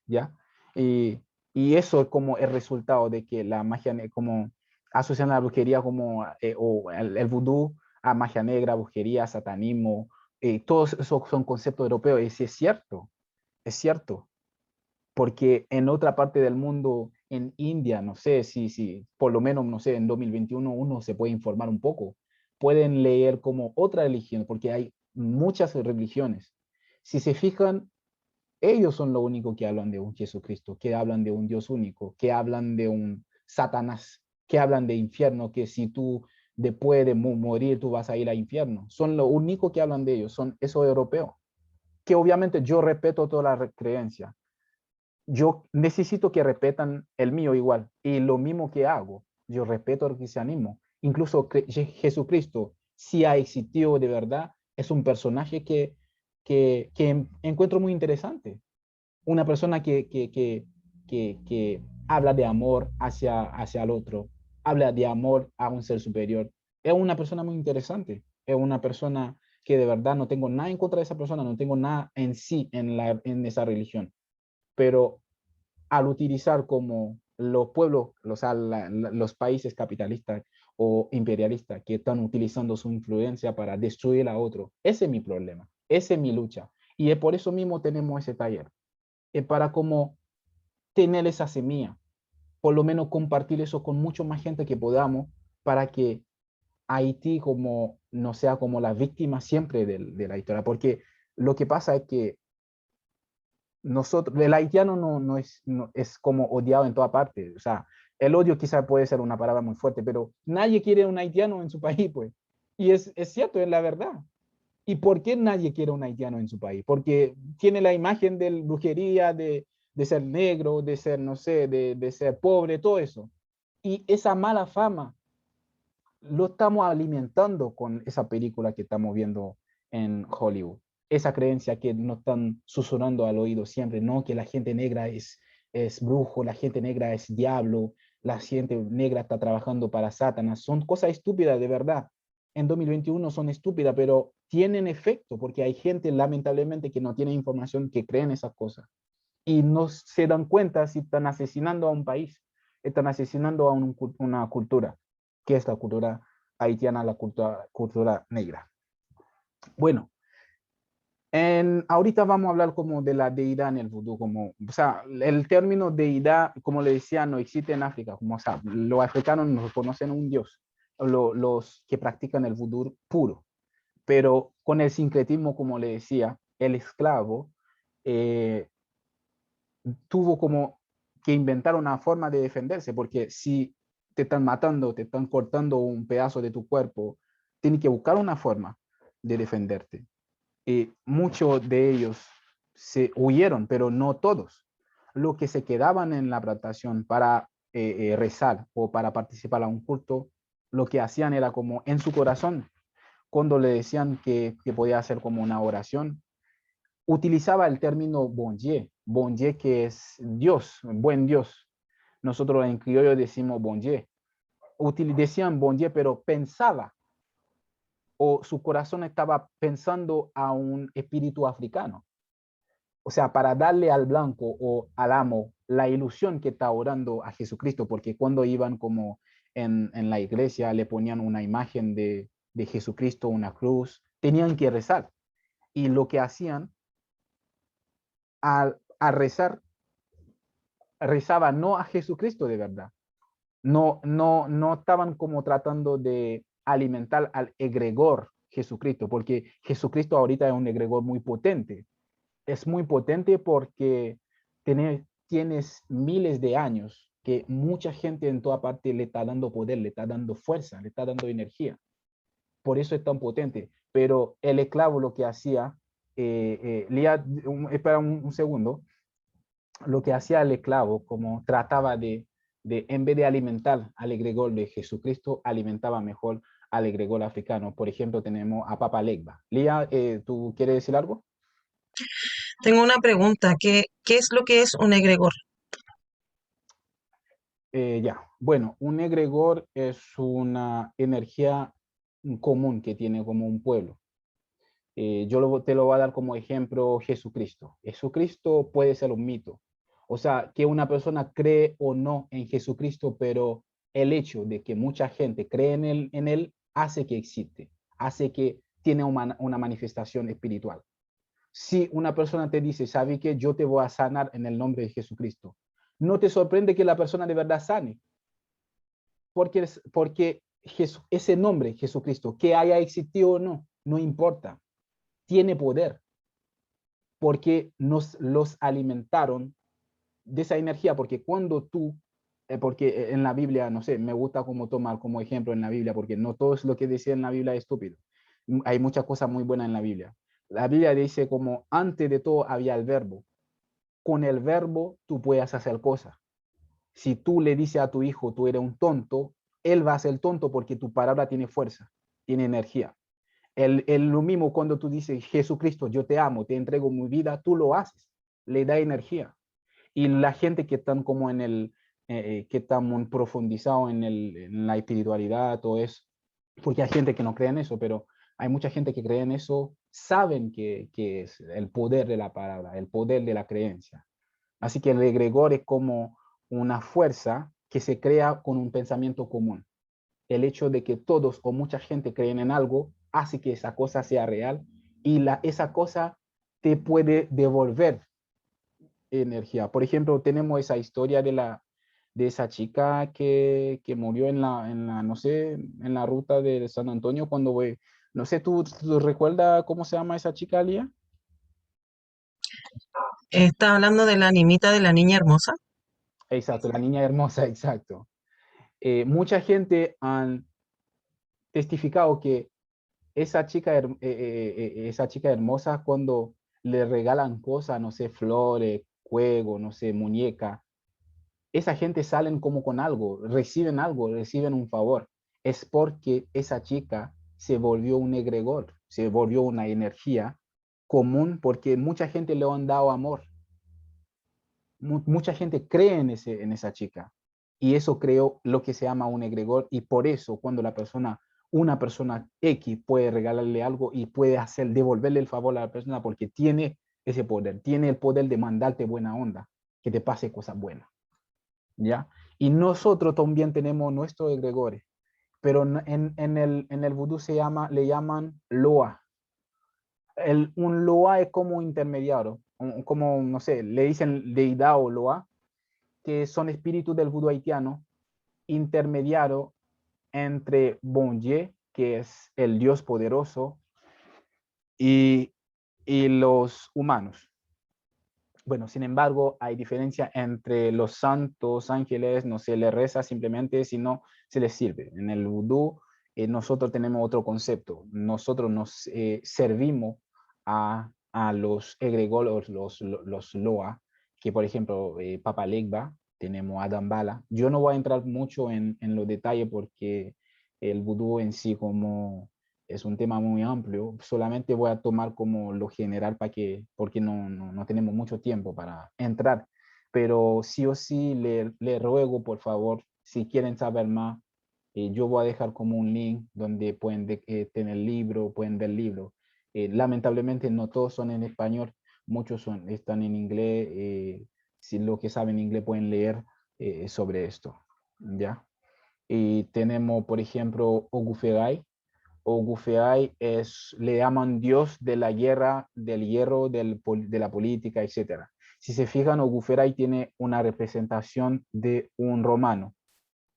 ¿ya? Y, y eso es como el resultado de que la magia, como asocian la brujería como, o el vudú a magia negra, brujería, satanismo, todos esos son conceptos europeos, y sí es cierto, porque en otra parte del mundo, en India, no sé si por lo menos, no sé, en 2021 uno se puede informar un poco, pueden leer como otra religión, porque hay muchas religiones. Si se fijan, ellos son lo único que hablan de un Jesucristo, que hablan de un Dios único, que hablan de un Satanás, que hablan de infierno, que si tú después de morir tú vas a ir al infierno. Son lo único que hablan de ellos, son esos europeos, que obviamente yo respeto toda la creencia, yo necesito que respetan el mío igual. Y lo mismo que hago, yo respeto el cristianismo. Incluso Jesucristo, si ha existido de verdad, es un personaje que encuentro muy interesante. Una persona que habla de amor hacia el otro, habla de amor a un ser superior. Es una persona muy interesante. Es una persona que de verdad no tengo nada en contra de esa persona, no tengo nada en sí en esa religión, pero al utilizar como los pueblos, los países capitalistas o imperialistas que están utilizando su influencia para destruir a otro, ese es mi problema, esa es mi lucha. Y es por eso mismo tenemos ese taller, es para como tener esa semilla, por lo menos compartir eso con mucho más gente que podamos, para que Haití como no sea como la víctima siempre de la historia, porque lo que pasa es que nosotros, el haitiano es como odiado en toda parte. O sea, el odio quizá puede ser una palabra muy fuerte, pero nadie quiere un haitiano en su país, pues. Y es cierto, es la verdad. ¿Y por qué nadie quiere un haitiano en su país? Porque tiene la imagen de brujería, de ser negro, de ser, no sé, de ser pobre, todo eso. Y esa mala fama lo estamos alimentando con esa película que estamos viendo en Hollywood. Esa creencia que nos están susurrando al oído siempre, no, que la gente negra es brujo, la gente negra es diablo, la gente negra está trabajando para Satanás. Son cosas estúpidas, de verdad. En 2021 son estúpidas, pero tienen efecto porque hay gente, lamentablemente, que no tiene información, que creen esas cosas. Y no se dan cuenta si están asesinando a un país, están asesinando a una cultura, que es la cultura haitiana, la cultura negra. Bueno, ahorita vamos a hablar como de la deidad en el vudú, como, o sea, el término deidad, como le decía, no existe en África, como, o sea, los africanos no reconocen un dios, los que practican el vudú puro, pero con el sincretismo, como le decía, el esclavo tuvo como que inventar una forma de defenderse, porque si te están matando, te están cortando un pedazo de tu cuerpo, tienes que buscar una forma de defenderte. Y muchos de ellos se huyeron, pero no todos. Los que se quedaban en la plantación para rezar o para participar a un culto, lo que hacían era como en su corazón, cuando le decían que podía hacer como una oración, utilizaba el término bon Dieu que es Dios, buen Dios. Nosotros en criollo decimos bon Dieu. Decían bon Dieu, pero pensaba, o su corazón estaba pensando a un espíritu africano. O sea, para darle al blanco o al amo la ilusión que está orando a Jesucristo, porque cuando iban como en la iglesia le ponían una imagen de Jesucristo, una cruz, tenían que rezar. Y lo que hacían a rezar, rezaba no a Jesucristo de verdad. No estaban como tratando de alimentar al egregor Jesucristo, porque Jesucristo ahorita es un egregor muy potente. Es muy potente porque tienes miles de años que mucha gente en toda parte le está dando poder, le está dando fuerza, le está dando energía. Por eso es tan potente. Pero el esclavo lo que hacía, espera un segundo, lo que hacía el esclavo, como trataba en vez de alimentar al egregor de Jesucristo, alimentaba mejor al egregor africano. Por ejemplo, tenemos a Papa Legba. Lía, ¿tú quieres decir algo? Tengo una pregunta. ¿Qué es lo que es un egregor? Ya, bueno, un egregor es una energía común que tiene como un pueblo. Te lo voy a dar como ejemplo Jesucristo. Jesucristo puede ser un mito. O sea, que una persona cree o no en Jesucristo, pero el hecho de que mucha gente cree en él hace que existe, hace que tiene una manifestación espiritual. Si una persona te dice, ¿sabe que yo te voy a sanar en el nombre de Jesucristo? No te sorprende que la persona de verdad sane, porque ese nombre, Jesucristo, que haya existido o no, no importa, tiene poder, porque nos los alimentaron de esa energía, porque cuando tú, porque en la Biblia, no sé, me gusta como tomar como ejemplo en la Biblia, porque no todo es lo que decía en la Biblia es estúpido. Hay muchas cosas muy buenas en la Biblia. La Biblia dice como antes de todo había el verbo. Con el verbo tú puedes hacer cosas. Si tú le dices a tu hijo, tú eres un tonto, él va a ser tonto porque tu palabra tiene fuerza, tiene energía. Lo mismo cuando tú dices, Jesucristo, yo te amo, te entrego mi vida, tú lo haces, le da energía. Y la gente que están como que están muy profundizados en la espiritualidad, todo eso, porque hay gente que no cree en eso, pero hay mucha gente que cree en eso, saben que es el poder de la palabra, el poder de la creencia. Así que el egregor es como una fuerza que se crea con un pensamiento común. El hecho de que todos o mucha gente creen en algo hace que esa cosa sea real y esa cosa te puede devolver energía. Por ejemplo, tenemos esa historia de esa chica que murió no sé, en la ruta de San Antonio cuando, no sé, ¿tú recuerdas cómo se llama esa chica, Lía? ¿Está hablando de la animita de la niña hermosa? Exacto, la niña hermosa, exacto. Mucha gente han testificado que esa chica hermosa cuando le regalan cosas, no sé, flores, juegos, no sé, muñeca, esa gente salen como con algo, reciben un favor. Es porque esa chica se volvió un egregor, se volvió una energía común porque mucha gente le han dado amor. Mucha gente cree en esa chica y eso creó lo que se llama un egregor y por eso cuando una persona X puede regalarle algo y puede devolverle el favor a la persona porque tiene ese poder, tiene el poder de mandarte buena onda, que te pase cosas buenas. ¿Ya? Y nosotros también tenemos nuestros egregores, pero en el vudú le llaman loa. Un loa es como intermediario, como, no sé, le dicen deidad o loa, que son espíritus del vudú haitiano, intermediario entre Bonje, que es el Dios poderoso, y, y los humanos. Bueno, sin embargo, hay diferencia entre los santos ángeles, no se les reza simplemente, sino se les sirve. En el vudú, nosotros tenemos otro concepto. Nosotros nos servimos a los egregores, los loa, que por ejemplo, Papa Legba, tenemos a Dambala. Yo no voy a entrar mucho en los detalles porque el vudú en sí como es un tema muy amplio, solamente voy a tomar como lo general porque no tenemos mucho tiempo para entrar, pero sí o sí le ruego por favor, si quieren saber más, yo voy a dejar como un link donde pueden tener libro, pueden ver libros. Lamentablemente no todos son en español, muchos están en inglés, si lo que saben inglés pueden leer sobre esto, ¿ya? Y tenemos, por ejemplo, Ogufegai, Ogufeai le llaman Dios de la guerra, del hierro, de la política, etc. Si se fijan, Ogufeai tiene una representación de un romano,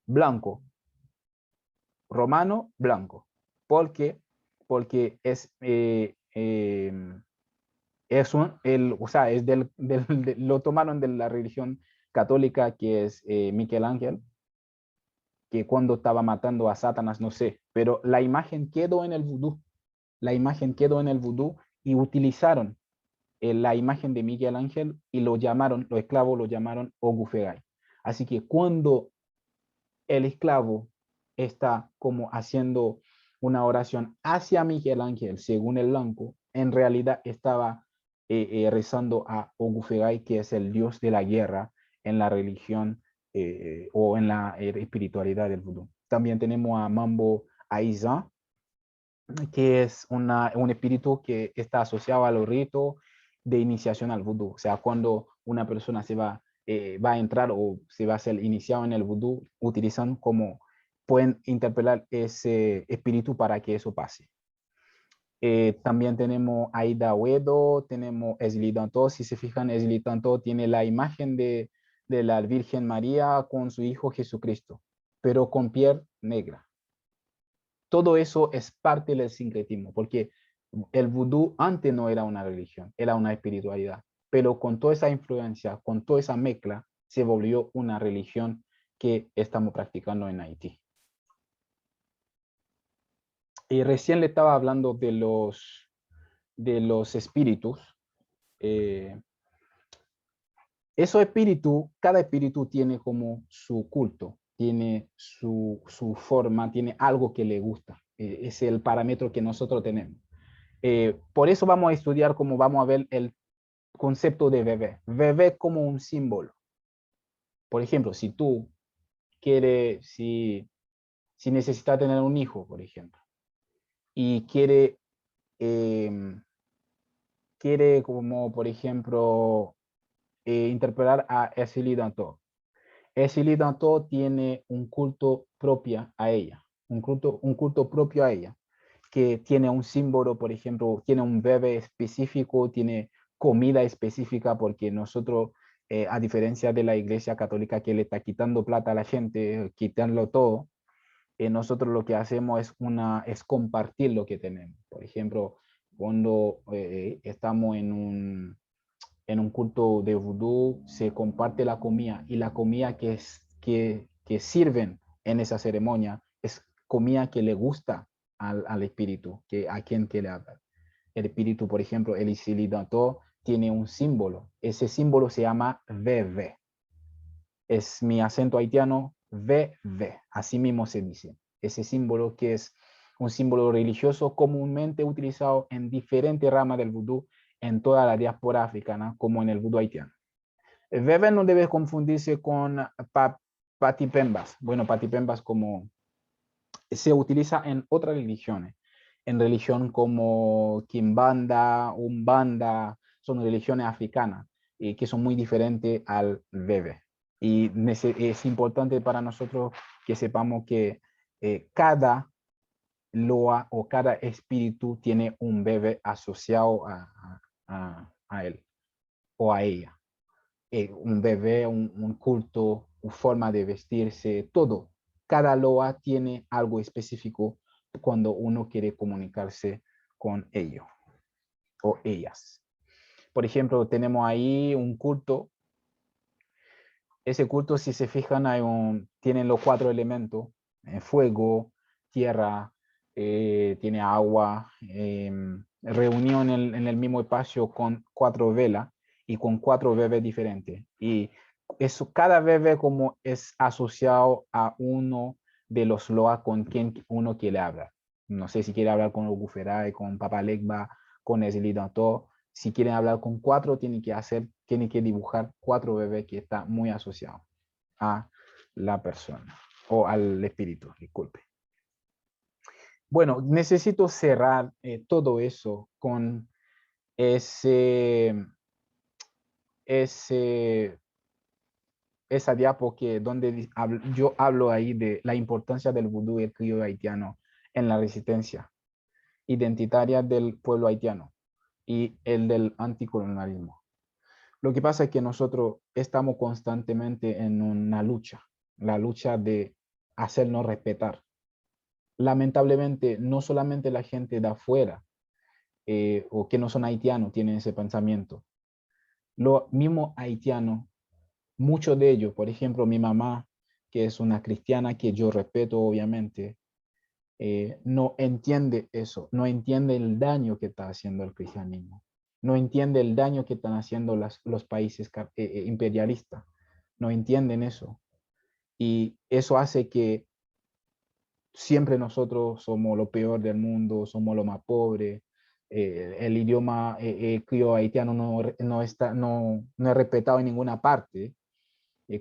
blanco, romano, blanco. ¿Por qué? Porque o sea, lo tomaron de la religión católica, que es Miguel Ángel, que cuando estaba matando a Satanás, no sé, pero la imagen quedó en el vudú. La imagen quedó en el vudú y utilizaron la imagen de Miguel Ángel y lo llamaron, los esclavos lo llamaron Ogufegay. Así que cuando el esclavo está como haciendo una oración hacia Miguel Ángel, según el blanco, en realidad estaba rezando a Ogufegay, que es el dios de la guerra en la religión o en la espiritualidad del vudú. También tenemos a Mambo Aiza, que es un espíritu que está asociado a los ritos de iniciación al vudú. O sea, cuando una persona va a entrar o se va a ser iniciado en el vudú, utilizan como, pueden interpelar ese espíritu para que eso pase. También tenemos Aida Wedo, tenemos Esli Danto. Si se fijan, Esli Danto tiene la imagen de la Virgen María con su hijo Jesucristo, pero con piel negra. Todo eso es parte del sincretismo, porque el vudú antes no era una religión, era una espiritualidad, pero con toda esa influencia, con toda esa mezcla, se volvió una religión que estamos practicando en Haití. Y recién le estaba hablando de los espíritus. Esos espíritus, cada espíritu tiene como su culto, tiene su forma, tiene algo que le gusta. Es el parámetro que nosotros tenemos. Por eso vamos a estudiar cómo vamos a ver el concepto de bebé. Bebé como un símbolo. Por ejemplo, si tú quieres, si necesitas tener un hijo, por ejemplo, y quiere como, por ejemplo, interpretar a Esili Danto. Esili Danto tiene un culto propio a ella, un culto propio a ella, que tiene un símbolo, por ejemplo, tiene un bebé específico, tiene comida específica, porque nosotros, a diferencia de la Iglesia Católica que le está quitando plata a la gente, quitándolo todo, nosotros lo que hacemos es compartir lo que tenemos. Por ejemplo, cuando estamos en un culto de vudú, se comparte la comida, y la comida que sirven en esa ceremonia es comida que le gusta al espíritu, a quien que le habla. El espíritu, por ejemplo, el Isilidanto tiene un símbolo. Ese símbolo se llama VV. Es mi acento haitiano, VV. Así mismo se dice. Ese símbolo, que es un símbolo religioso comúnmente utilizado en diferentes ramas del vudú en toda la diáspora africana, como en el vudú haitiano. El VV no debe confundirse con patipembas. Bueno, patipembas como se utiliza en otras religiones, en religión como Kimbanda, Umbanda, son religiones africanas que son muy diferentes al bebé. Y es importante para nosotros que sepamos que cada loa o cada espíritu tiene un bebé asociado a él o a ella. Un bebé, un culto, una forma de vestirse, todo. Cada loa tiene algo específico cuando uno quiere comunicarse con ellos o ellas. Por ejemplo, tenemos ahí un culto. Ese culto, si se fijan, tienen los 4 elementos: fuego, tierra, tiene agua, reunión en el mismo espacio con 4 velas y con 4 bebés diferentes. Y eso, cada bebé como es asociado a uno de los loas con quien uno quiere hablar. No sé si quiere hablar con Oguferay, con Papa Legba, con Esli Danto. Si quieren hablar con 4, tienen que dibujar 4 bebés que está muy asociado a la persona o al espíritu, disculpe. Bueno, necesito cerrar todo eso con esa diapo donde yo hablo ahí de la importancia del vudú y el criollo haitiano en la resistencia identitaria del pueblo haitiano y el del anticolonialismo. Lo que pasa es que nosotros estamos constantemente en una lucha, la lucha de hacernos respetar. Lamentablemente, no solamente la gente de afuera o que no son haitianos tienen ese pensamiento. Los mismos haitianos muchos de ellos, por ejemplo, mi mamá, que es una cristiana que yo respeto obviamente, no entiende eso, no entiende el daño que está haciendo el cristianismo, no entiende el daño que están haciendo los países imperialistas, no entienden eso. Y eso hace que siempre nosotros somos lo peor del mundo, somos lo más pobre. El idioma criollo haitiano no es respetado en ninguna parte.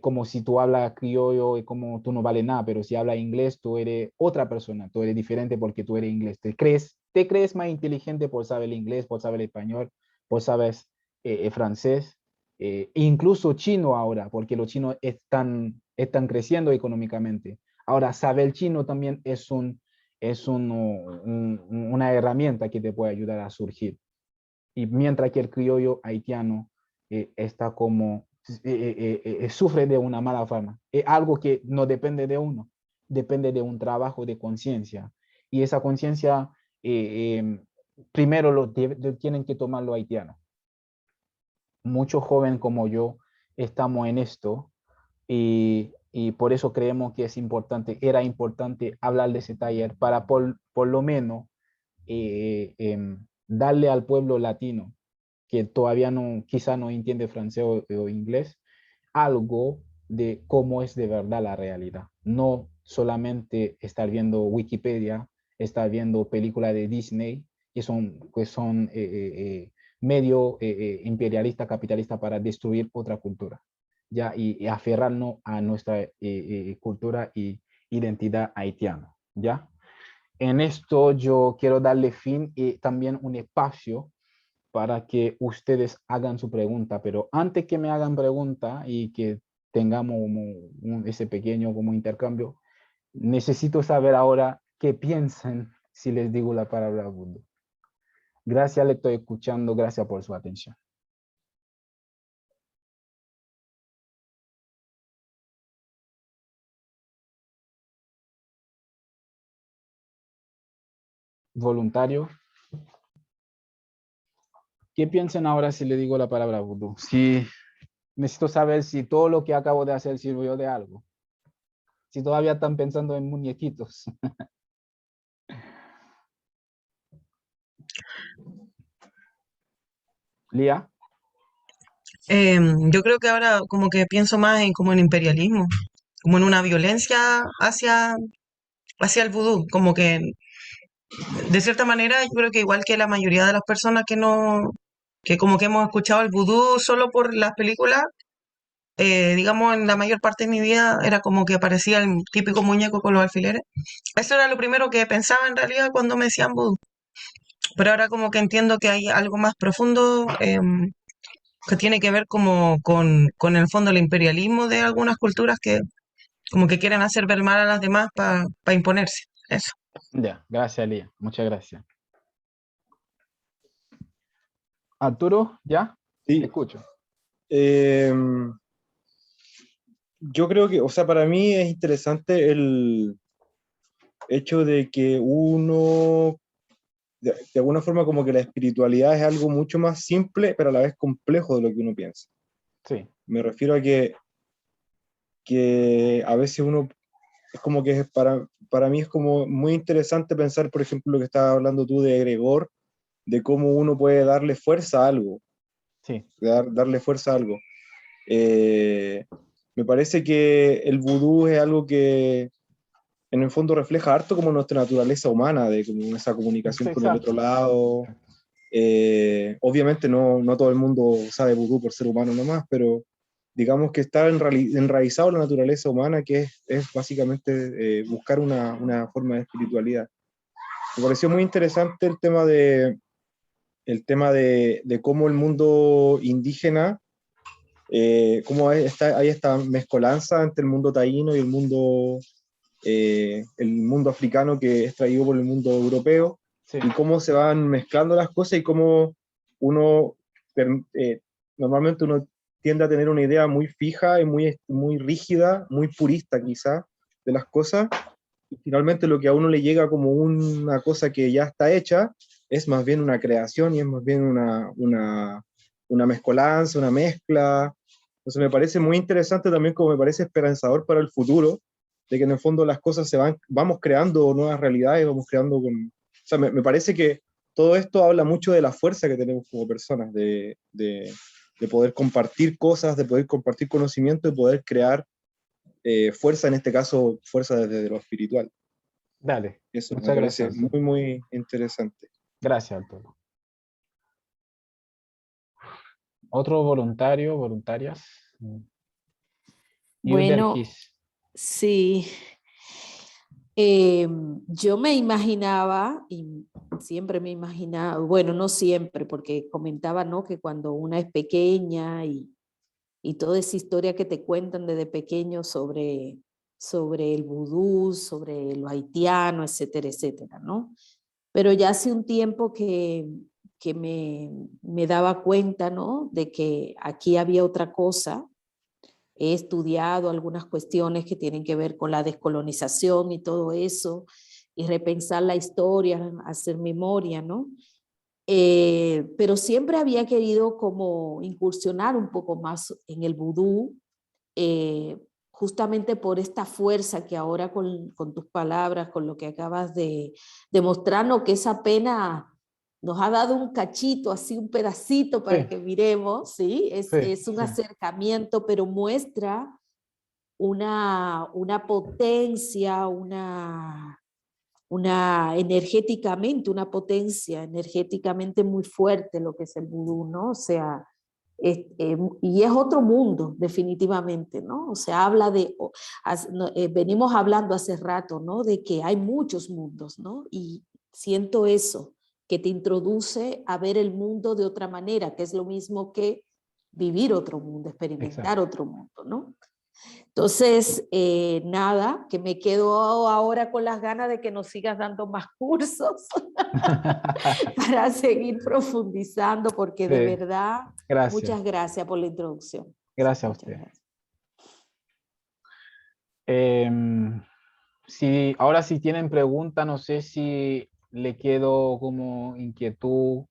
Como si tú hablas criollo y como tú no vales nada, pero si hablas inglés, tú eres otra persona, tú eres diferente porque tú eres inglés. Te crees más inteligente por saber el inglés, por saber el español, por saber francés, incluso chino ahora, porque los chinos están creciendo económicamente. Ahora, saber chino también una herramienta que te puede ayudar a surgir. Y mientras que el criollo haitiano está como sufre de una mala fama. Es algo que no depende de uno, depende de un trabajo de conciencia. Y esa conciencia primero tienen que tomar los haitianos. Muchos jóvenes como yo estamos en esto y por eso creemos que era importante hablar de ese taller para por lo menos darle al pueblo latino que todavía quizá no entiende francés o inglés, algo de cómo es de verdad la realidad. No solamente estar viendo Wikipedia, estar viendo películas de Disney, que son medio imperialista, capitalista para destruir otra cultura, ¿ya? Y aferrarnos a nuestra cultura y identidad haitiana, ¿ya? En esto yo quiero darle fin y también un espacio para que ustedes hagan su pregunta, pero antes que me hagan pregunta y que tengamos ese pequeño como intercambio, necesito saber ahora qué piensan si les digo la palabra vudú. Gracias, le estoy escuchando, gracias por su atención. Voluntario. ¿Qué piensan ahora si le digo la palabra vudú? Si necesito saber si todo lo que acabo de hacer sirvió de algo. Si todavía están pensando en muñequitos. Lía. Yo creo que ahora como que pienso más en como en imperialismo, como en una violencia hacia el vudú, como que de cierta manera yo creo que igual que la mayoría de las personas que como que hemos escuchado el vudú solo por las películas, digamos en la mayor parte de mi vida era como que aparecía el típico muñeco con los alfileres. Eso era lo primero que pensaba en realidad cuando me decían vudú. Pero ahora como que entiendo que hay algo más profundo que tiene que ver como con el fondo el imperialismo de algunas culturas que como que quieren hacer ver mal a las demás para imponerse. Eso. Ya, gracias, Lía. Muchas gracias. Arturo, ¿ya? Te Sí. escucho. Yo creo que, o sea, para mí es interesante el hecho de que uno, de alguna forma, como que la espiritualidad es algo mucho más simple, pero a la vez complejo de lo que uno piensa. Sí. Me refiero a que a veces uno, es como que para mí es como muy interesante pensar, por ejemplo, lo que estabas hablando tú de Gregor, de cómo uno puede darle fuerza a algo, Sí. darle fuerza a algo. Me parece que el vudú es algo que en el fondo refleja harto como nuestra naturaleza humana, de como esa comunicación Sí, con el exacto. otro lado. Obviamente no todo el mundo sabe vudú por ser humano nomás, pero digamos que está enraizado en la naturaleza humana, que es básicamente buscar una forma de espiritualidad. Me pareció muy interesante el tema de cómo el mundo indígena, cómo hay esta mezcolanza entre el mundo taíno y el mundo africano que es traído por el mundo europeo, Sí. y cómo se van mezclando las cosas y cómo uno, normalmente uno tiende a tener una idea muy fija y muy rígida, muy purista quizá, de las cosas, y finalmente lo que a uno le llega como una cosa que ya está hecha, es más bien una creación y es más bien una mezcolanza, una mezcla, Entonces me parece muy interesante también, como me parece esperanzador para el futuro, de que en el fondo las cosas vamos creando nuevas realidades, vamos creando o sea, me parece que todo esto habla mucho de la fuerza que tenemos como personas, de poder compartir cosas, de poder compartir conocimiento, de poder crear fuerza, en este caso, fuerza desde lo espiritual. Dale, Eso me muchas parece gracias. muy, muy interesante. Gracias, Arturo. Otro voluntario, voluntarias. Bueno, Yudelkis. sí. Yo me imaginaba, y siempre me imaginaba, bueno, no siempre, porque comentaba, ¿no? Que cuando una es pequeña y toda esa historia que te cuentan desde pequeño sobre el vudú, sobre lo haitiano, etcétera, etcétera, ¿no? Pero ya hace un tiempo que me daba cuenta, ¿no? De que aquí había otra cosa. He estudiado algunas cuestiones que tienen que ver con la descolonización y todo eso, y repensar la historia, hacer memoria, ¿no? Pero siempre había querido como incursionar un poco más en el vudú, justamente por esta fuerza que ahora con tus palabras, con lo que acabas de mostrarnos, que esa pena nos ha dado un cachito, así un pedacito para Sí, que miremos, ¿sí? sí, Es un sí. acercamiento, pero muestra una potencia, energéticamente, una potencia energéticamente muy fuerte lo que es el vudú, ¿no? O sea, y es otro mundo, definitivamente, ¿no? O sea, habla venimos hablando hace rato, ¿no? De que hay muchos mundos, ¿no? Y siento eso, que te introduce a ver el mundo de otra manera, que es lo mismo que vivir otro mundo, experimentar Exacto. otro mundo, ¿no? Entonces, nada, que me quedo ahora con las ganas de que nos sigas dando más cursos para seguir profundizando, porque de Sí, verdad, gracias. muchas gracias por la introducción. Gracias a Muchas usted. gracias. Ahora si tienen preguntas, no sé si le quedó como inquietud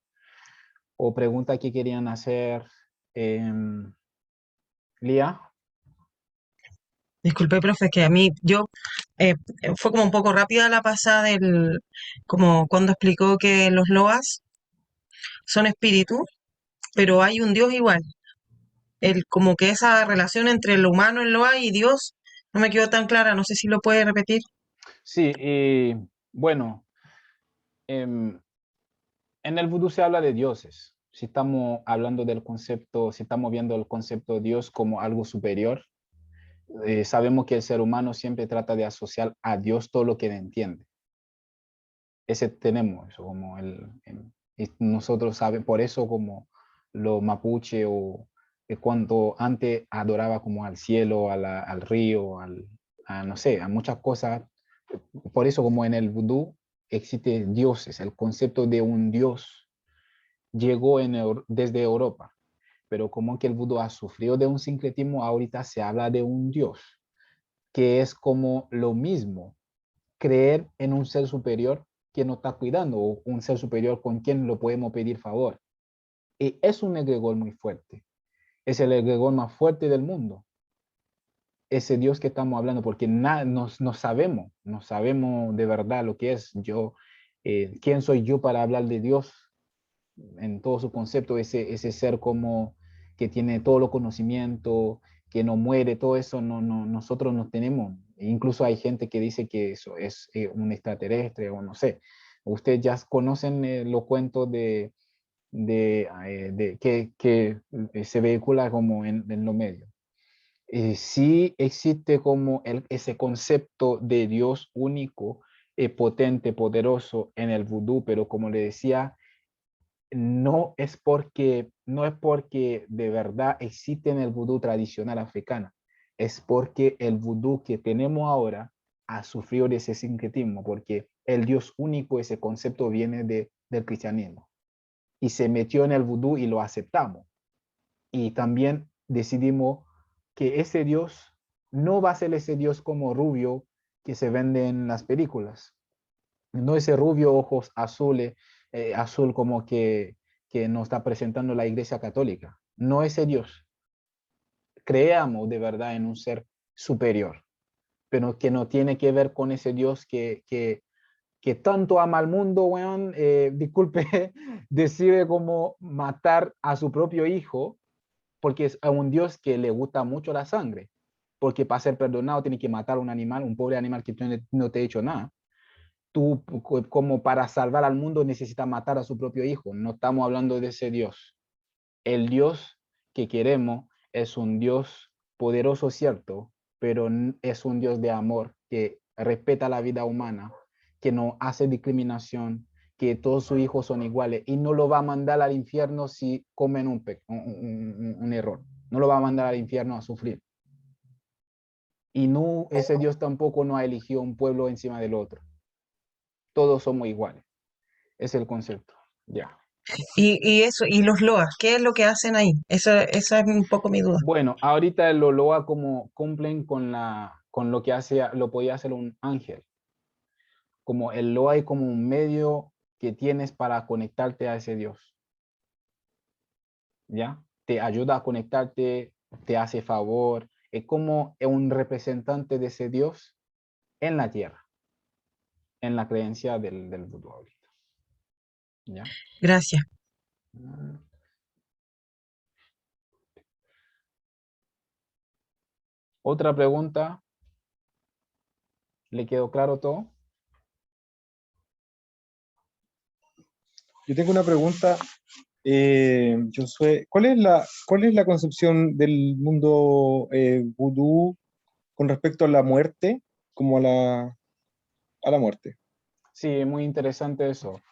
o pregunta que querían hacer. Lía. Disculpe, profe, que a mí, eh, fue como un poco rápida la pasada como cuando explicó que los loas son espíritus, pero hay un Dios igual. Como que esa relación entre lo humano, el loa y Dios, no me quedó tan clara, no sé si lo puede repetir. Sí, bueno, en el vudú se habla de dioses. Si estamos hablando del concepto, si estamos viendo el concepto de Dios como algo superior, sabemos que el ser humano siempre trata de asociar a Dios todo lo que entiende. Ese tenemos eso como y nosotros sabemos, por eso como los mapuche o cuando antes adoraba como al cielo, al río, a no sé, a muchas cosas. Por eso como en el vudú existe dioses, el concepto de un dios llegó desde Europa, pero como que el vudú ha sufrido de un sincretismo, ahorita se habla de un dios, que es como lo mismo, creer en un ser superior que nos está cuidando, o un ser superior con quien lo podemos pedir favor. Y es un egregor muy fuerte, es el egregor más fuerte del mundo, ese Dios que estamos hablando, porque no sabemos de verdad lo que es. ¿Quién soy yo para hablar de Dios en todo su concepto? Ese ser como que tiene todo el conocimiento, que no muere, todo eso nosotros no tenemos. Incluso hay gente que dice que eso es un extraterrestre o no sé. Ustedes ya conocen los cuentos que se vehicula como en los medios. Sí existe como ese concepto de Dios único, potente, poderoso en el vudú, pero como le decía, no es porque de verdad existe en el vudú tradicional africano, es porque el vudú que tenemos ahora ha sufrido de ese sincretismo, porque el Dios único, ese concepto viene del cristianismo y se metió en el vudú y lo aceptamos. Y también decidimos que ese Dios no va a ser ese Dios como rubio que se vende en las películas. No ese rubio, ojos azules, azul como que nos está presentando la Iglesia Católica. No ese Dios. creamos de verdad en un ser superior, pero que no tiene que ver con ese Dios que tanto ama al mundo, weón, disculpe, decide como matar a su propio hijo, porque es a un Dios que le gusta mucho la sangre, porque para ser perdonado tiene que matar a un animal, un pobre animal que no te ha hecho nada. Tú, como para salvar al mundo, necesitas matar a su propio hijo. No estamos hablando de ese Dios. El Dios que queremos es un Dios poderoso, cierto, pero es un Dios de amor que respeta la vida humana, que no hace discriminación, que todos sus hijos son iguales y no lo va a mandar al infierno si comen un error. No lo va a mandar al infierno a sufrir. Y no, ese Dios tampoco no ha elegido un pueblo encima del otro. Todos somos iguales. Es el concepto. Ya. Y eso, y los loas, ¿qué es lo que hacen ahí? Esa es un poco mi duda. Bueno, ahorita el Oloa como cumplen con lo que lo podía hacer un ángel. Como el Loa es como un medio que tienes para conectarte a ese Dios. ¿Ya? Te ayuda a conectarte, te hace favor. Es como un representante de ese Dios en la tierra, en la creencia del vudú ahorita. ¿Ya? Gracias. Otra pregunta. ¿Le quedó claro todo? Yo tengo una pregunta, Josué. ¿Cuál es la concepción del mundo vudú con respecto a la muerte, como a la muerte? Sí, muy interesante eso.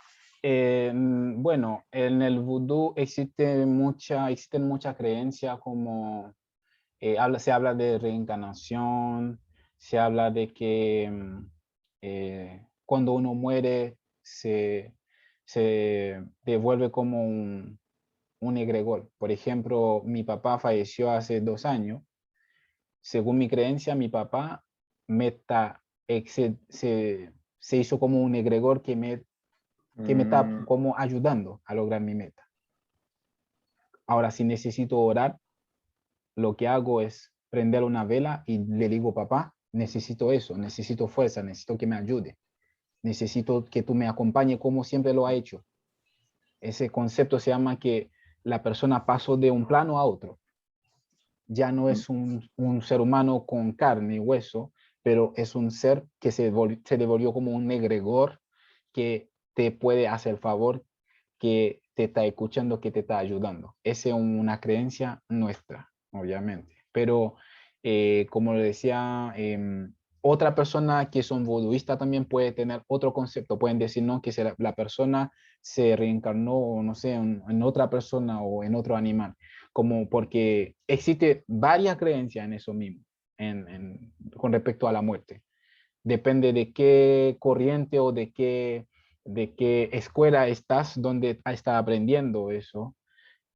Bueno, en el vudú existen muchas creencias como se habla de reencarnación, se habla de que cuando uno muere se devuelve como un egregor. Por ejemplo, mi papá falleció hace 2 años. Según mi creencia, mi papá meta, se hizo como un egregor que me está como ayudando a lograr mi meta. Ahora, si necesito orar, lo que hago es prender una vela y le digo, papá, necesito eso, necesito fuerza, necesito que me ayude, necesito que tú me acompañes como siempre lo ha hecho. Ese concepto se llama que la persona pasó de un plano a otro. Ya no es un ser humano con carne y hueso, pero es un ser que se devolvió como un egregor que te puede hacer favor, que te está escuchando, que te está ayudando. Esa es una creencia nuestra, obviamente. Pero como le decía, otra persona que son voduistas también puede tener otro concepto. Pueden decir, no, que la persona se reencarnó, no sé, en otra persona o en otro animal. Como porque existe varias creencias en eso mismo, con respecto a la muerte. Depende de qué corriente o de qué escuela estás, donde estás aprendiendo eso.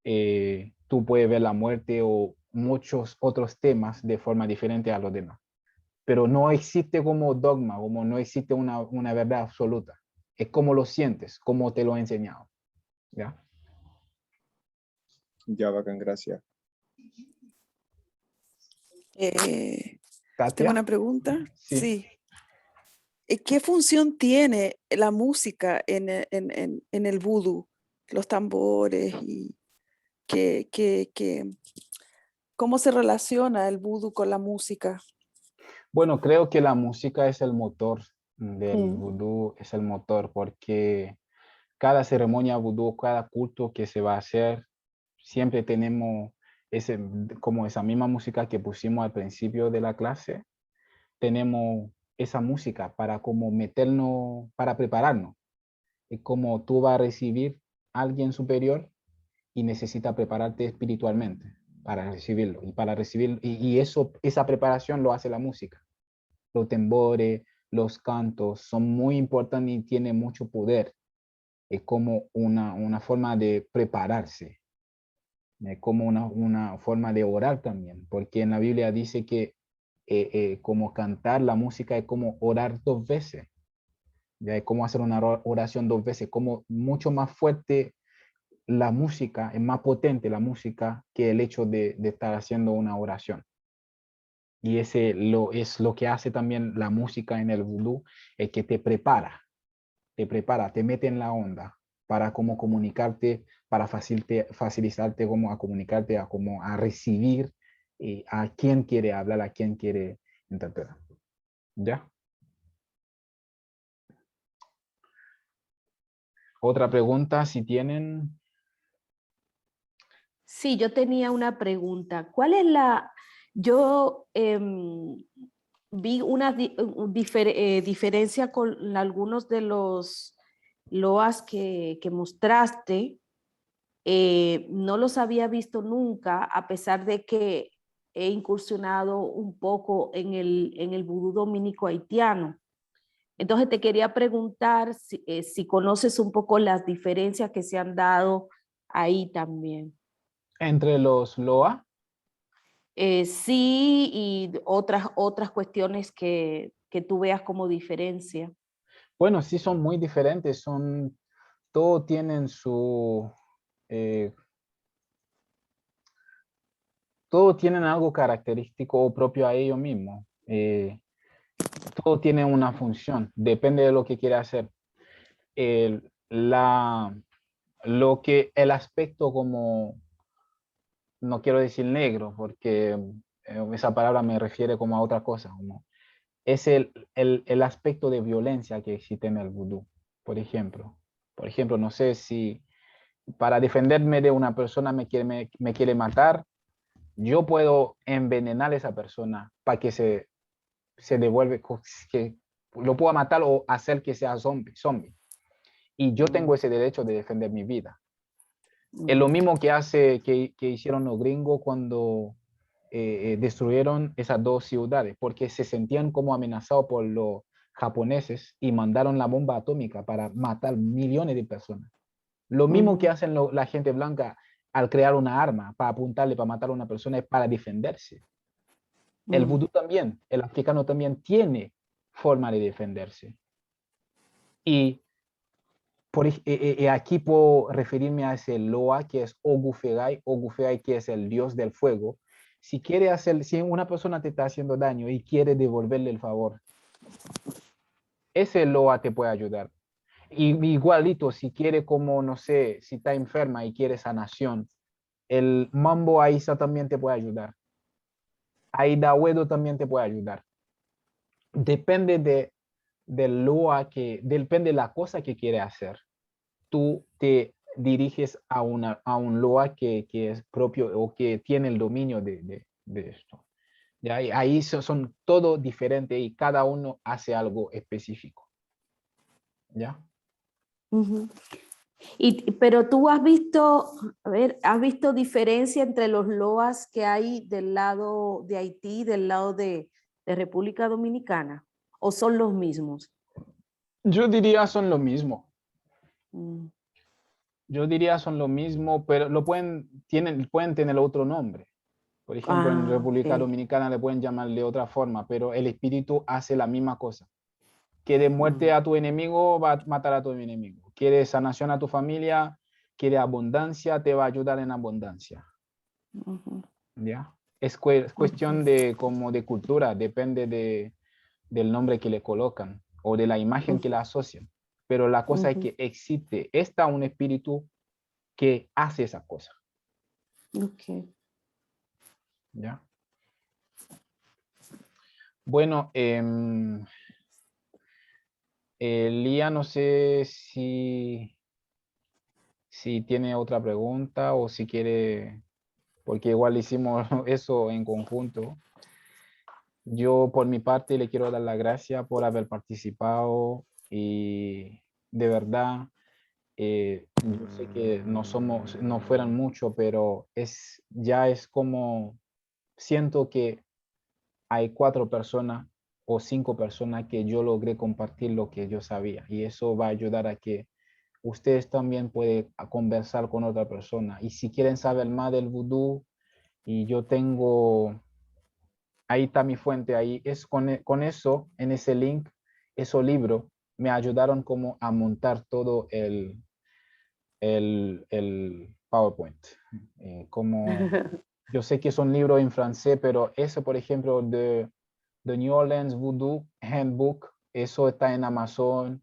Tú puedes ver la muerte o muchos otros temas de forma diferente a los demás. Pero no existe como dogma, como no existe una verdad absoluta. Es como lo sientes, como te lo he enseñado. ¿Ya? Ya, bacán, gracias. Tengo ¿Katia? una pregunta. Sí. Sí. ¿Qué función tiene la música en el vudú? Los tambores y ¿cómo se relaciona el vudú con la música? Bueno, creo que la música es el motor del Mm. vudú, es el motor porque cada ceremonia vudú, cada culto que se va a hacer, siempre tenemos como esa misma música que pusimos al principio de la clase, tenemos esa música para como meternos, para prepararnos. Es como tú vas a recibir a alguien superior y necesitas prepararte espiritualmente para recibirlo. Y para recibir, esa preparación lo hace la música. Los tambores, los cantos son muy importantes y tienen mucho poder. Es como una forma de prepararse, es como una forma de orar también, porque en la Biblia dice que como cantar la música es como orar 2 veces, ya es como hacer una oración 2 veces, como mucho más fuerte la música, es más potente la música que el hecho de estar haciendo una oración. Y es lo que hace también la música en el vudú, es que te prepara, te mete en la onda para cómo comunicarte, para facilitarte cómo a comunicarte, a cómo a recibir a quién quiere hablar, a quién quiere interpretar. ¿Ya? Otra pregunta, si tienen. Sí, yo tenía una pregunta. ¿Cuál es la... Yo vi una diferencia con algunos de los loas que mostraste. No los había visto nunca, a pesar de que he incursionado un poco en el vudú dominico haitiano. Entonces te quería preguntar si conoces un poco las diferencias que se han dado ahí también. Entre los Loa, Sí, y otras cuestiones que tú veas como diferencia. bueno, sí son muy diferentes, todos tienen eh, todos tienen algo característico o propio a ellos mismos. Todo tiene una función, depende de lo que quiera hacer. El, la, el aspecto como, no quiero decir negro, porque esa palabra me refiere como a otra cosa, como, es el aspecto de violencia que existe en el vudú, por ejemplo. Por ejemplo, no sé si para defenderme de una persona me quiere matar, yo puedo envenenar a esa persona para que se devuelve, que lo pueda matar o hacer que sea zombie. Y yo tengo ese derecho de defender mi vida. Es lo mismo que hicieron los gringos cuando destruyeron esas dos ciudades, porque se sentían como amenazados por los japoneses y mandaron la bomba atómica para matar millones de personas. Lo mismo que hacen la gente blanca al crear una arma para apuntarle, para matar a una persona, es para defenderse. El vudú también, el africano también tiene forma de defenderse. Y aquí puedo referirme a ese Loa, que es Ogufegai, que es el dios del fuego. Si una persona te está haciendo daño y quiere devolverle el favor, ese Loa te puede ayudar. Y igualito, si quiere como, no sé, si está enferma y quiere sanación, el Mambo Aiza también te puede ayudar. Aida Wedo también te puede ayudar. Depende del Loa depende de la cosa que quiere hacer. Tú te diriges a un Loa que es propio o que tiene el dominio de esto. ¿Ya? Y ahí son todo diferente y cada uno hace algo específico. ¿Ya? Pero tú has visto, a ver, ¿has visto diferencia entre los loas que hay del lado de Haití y del lado de República Dominicana? ¿O son los mismos? Yo diría son lo mismo. Mm. Yo diría son lo mismo, pero pueden tener otro nombre. Por ejemplo, en República Ok. Dominicana le pueden llamar de otra forma, pero el espíritu hace la misma cosa. Quiere muerte a tu enemigo, va a matar a tu enemigo. Quiere sanación a tu familia, quiere abundancia, te va a ayudar en abundancia. ¿Ya? Es cuestión como de cultura, depende del nombre que le colocan o de la imagen que le asocian. Pero la cosa es que existe, está un espíritu que hace esa cosa. Ok. ¿Ya? Bueno, Lía, no sé si tiene otra pregunta o si quiere, porque igual hicimos eso en conjunto. Yo por mi parte le quiero dar las gracias por haber participado y de verdad, yo sé que no fueran mucho, pero ya es como, siento que hay 4 personas o 5 personas que yo logré compartir lo que yo sabía y eso va a ayudar a que ustedes también pueden conversar con otra persona. Y si quieren saber más del vudú, y yo tengo, ahí está mi fuente, ahí es con eso, en ese link, esos libros me ayudaron como a montar todo el PowerPoint. Como yo sé que son libros en francés, pero eso, por ejemplo, de The New Orleans Voodoo Handbook, eso está en Amazon.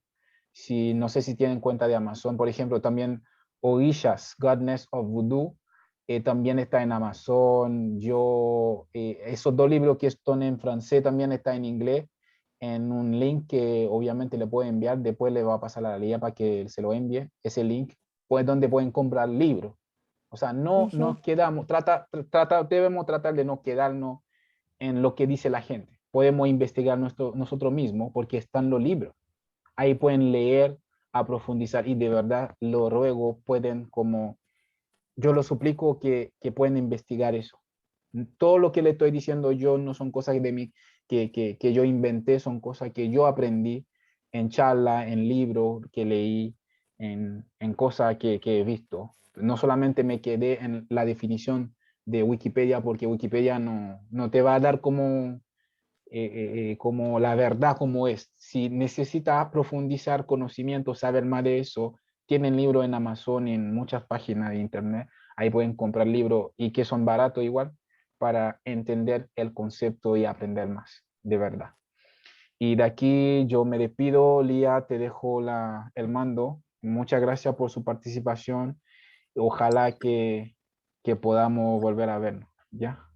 Si, no sé si tienen cuenta de Amazon, por ejemplo, también Oishas, Goddess of Voodoo, también está en Amazon. Esos dos libros que están en francés también están en inglés, en un link que obviamente le puedo enviar, después le va a pasar a la liga para que se lo envíe, ese link, pues donde pueden comprar libros. O sea, no nos quedamos, debemos tratar de no quedarnos en lo que dice la gente. Podemos investigar nosotros mismos porque están los libros. Ahí pueden leer, a profundizar y de verdad lo ruego, pueden como, yo lo suplico que pueden investigar eso. Todo lo que le estoy diciendo yo no son cosas de mí que yo inventé, son cosas que yo aprendí en charla, en libros que leí, en cosas que he visto. No solamente me quedé en la definición de Wikipedia, porque Wikipedia no te va a dar como la verdad como es. Si necesitas profundizar conocimiento, saber más de eso, tienen libros en Amazon y en muchas páginas de internet. Ahí pueden comprar libros y que son baratos igual para entender el concepto y aprender más, de verdad. Y de aquí yo me despido, Lía, te dejo el mando. Muchas gracias por su participación. Ojalá que podamos volver a vernos. ¿Ya?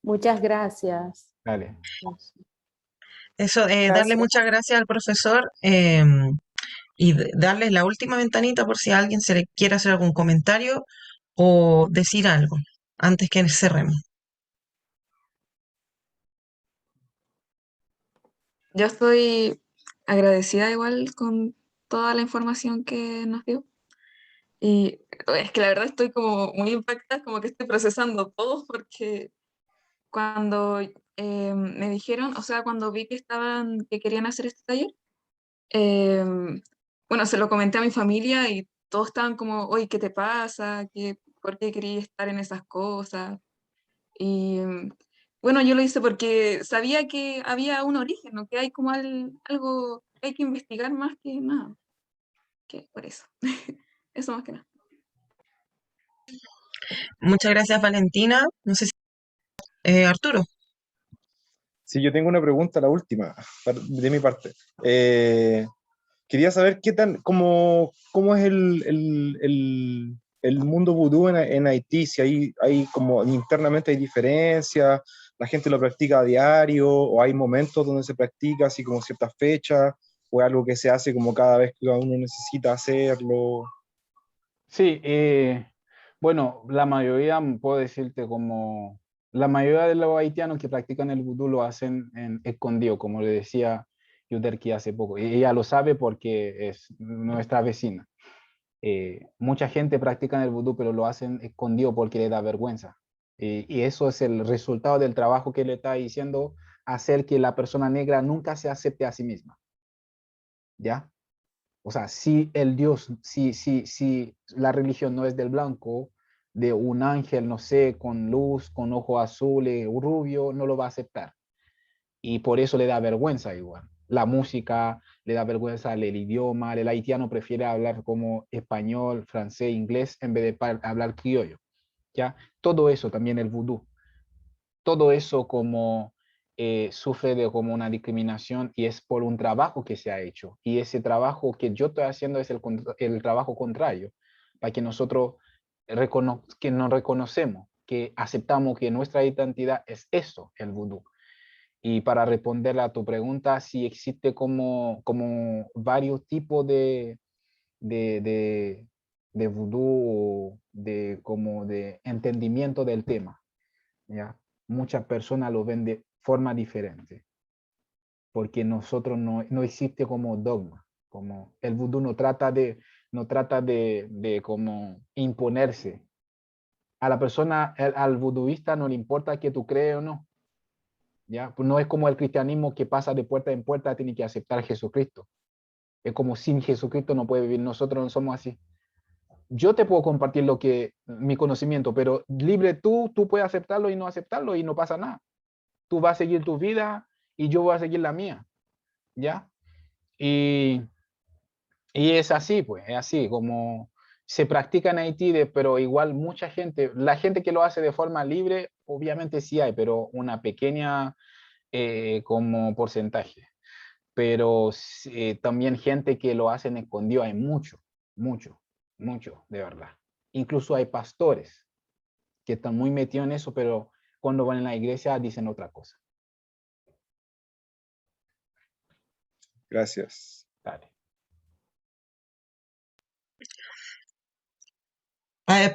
Muchas gracias. Dale. Eso, darle Gracias. muchas gracias al profesor y darles la última ventanita por si a alguien se le quiere hacer algún comentario o decir algo antes que cerremos. Yo estoy agradecida igual con toda la información que nos dio. Y es que la verdad estoy como muy impactada, como que estoy procesando todo, porque cuando me dijeron, o sea, cuando vi que querían hacer este taller, bueno, se lo comenté a mi familia y todos estaban como, oye, ¿qué te pasa? ¿Por qué querías estar en esas cosas? Y bueno, yo lo hice porque sabía que había un origen, ¿no? Que hay como algo que hay que investigar más que nada, que por eso. Eso más que nada. Muchas gracias, Valentina. No sé si Arturo. Sí, yo tengo una pregunta, la última, de mi parte. Quería saber cómo es el mundo vudú en Haití, si hay como internamente hay diferencias, la gente lo practica a diario, o hay momentos donde se practica así como ciertas fechas, o es algo que se hace como cada vez que uno necesita hacerlo. Sí, bueno, la mayoría, puedo decirte como, la mayoría de los haitianos que practican el vudú lo hacen en escondido, como le decía Yuderki hace poco. Y ella lo sabe porque es nuestra vecina. Mucha gente practica el vudú, pero lo hacen escondido porque le da vergüenza. Y eso es el resultado del trabajo que le está diciendo, hacer que la persona negra nunca se acepte a sí misma. ¿Ya? O sea, si el Dios, si la religión no es del blanco, de un ángel, no sé, con luz, con ojos azules, rubio, no lo va a aceptar. Y por eso le da vergüenza igual. La música le da vergüenza, el idioma, el haitiano prefiere hablar como español, francés, inglés, en vez de hablar criollo. ¿Ya? Todo eso, también el vudú, todo eso como sufre de como una discriminación y es por un trabajo que se ha hecho. Y ese trabajo que yo estoy haciendo es el trabajo contrario, para que nosotros que nos reconocemos, que aceptamos que nuestra identidad es eso, el vudú. Y para responder a tu pregunta, sí existe como varios tipos de, de, de vudú, como de entendimiento del tema. ¿Ya? Muchas personas lo ven de forma diferente, porque nosotros no existe como dogma, como el vudú no trata de como imponerse. A la persona, al vuduista no le importa que tú crees o no, ¿ya? Pues no es como el cristianismo que pasa de puerta en puerta, tiene que aceptar a Jesucristo. Es como sin Jesucristo no puede vivir, nosotros no somos así. Yo te puedo compartir mi conocimiento, pero libre tú puedes aceptarlo y no aceptarlo y no pasa nada. Tú vas a seguir tu vida y yo voy a seguir la mía, ¿ya? Y es así, pues, es así, como se practica en Haití, pero igual mucha gente, la gente que lo hace de forma libre, obviamente sí hay, pero una pequeña como porcentaje. Pero también gente que lo hacen escondido, hay mucho, mucho, mucho, de verdad. Incluso hay pastores que están muy metidos en eso, pero cuando van a la iglesia dicen otra cosa. Gracias. Dale.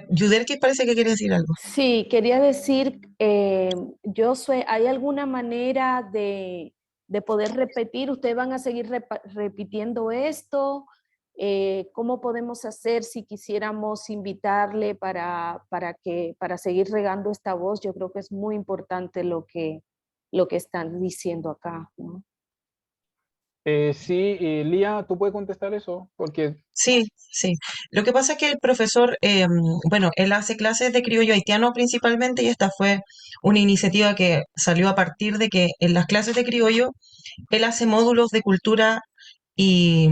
Yudelki parece que quiere decir algo. Sí, quería decir, Josué, ¿hay alguna manera de poder repetir? ¿Ustedes van a seguir repitiendo esto? ¿Cómo podemos hacer si quisiéramos invitarle para seguir regando esta voz? Yo creo que es muy importante lo que están diciendo acá, ¿no? Sí, Lía, ¿tú puedes contestar eso? Porque Sí, sí. Lo que pasa es que el profesor, bueno, él hace clases de criollo haitiano principalmente y esta fue una iniciativa que salió a partir de que en las clases de criollo él hace módulos de cultura y